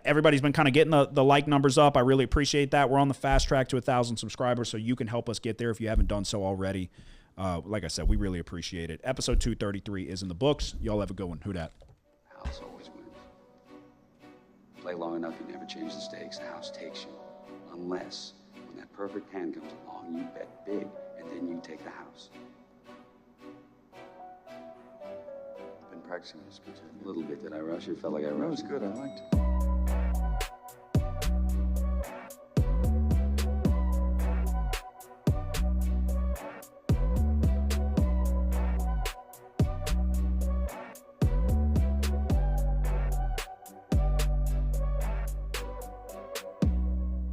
Everybody's been kind of getting the like numbers up. I really appreciate that. We're on the fast track to 1,000 subscribers, so you can help us get there if you haven't done so already. Like I said, we really appreciate it. Episode 233 is in the books. Y'all have a good one. Who dat? The house always wins. Play long enough, you never change the stakes. The house takes you. Unless, when that perfect hand comes along, you bet big, and then you take the house. Been practicing this a little bit. Did I rush it? Felt like I rushed. That was good. I liked it.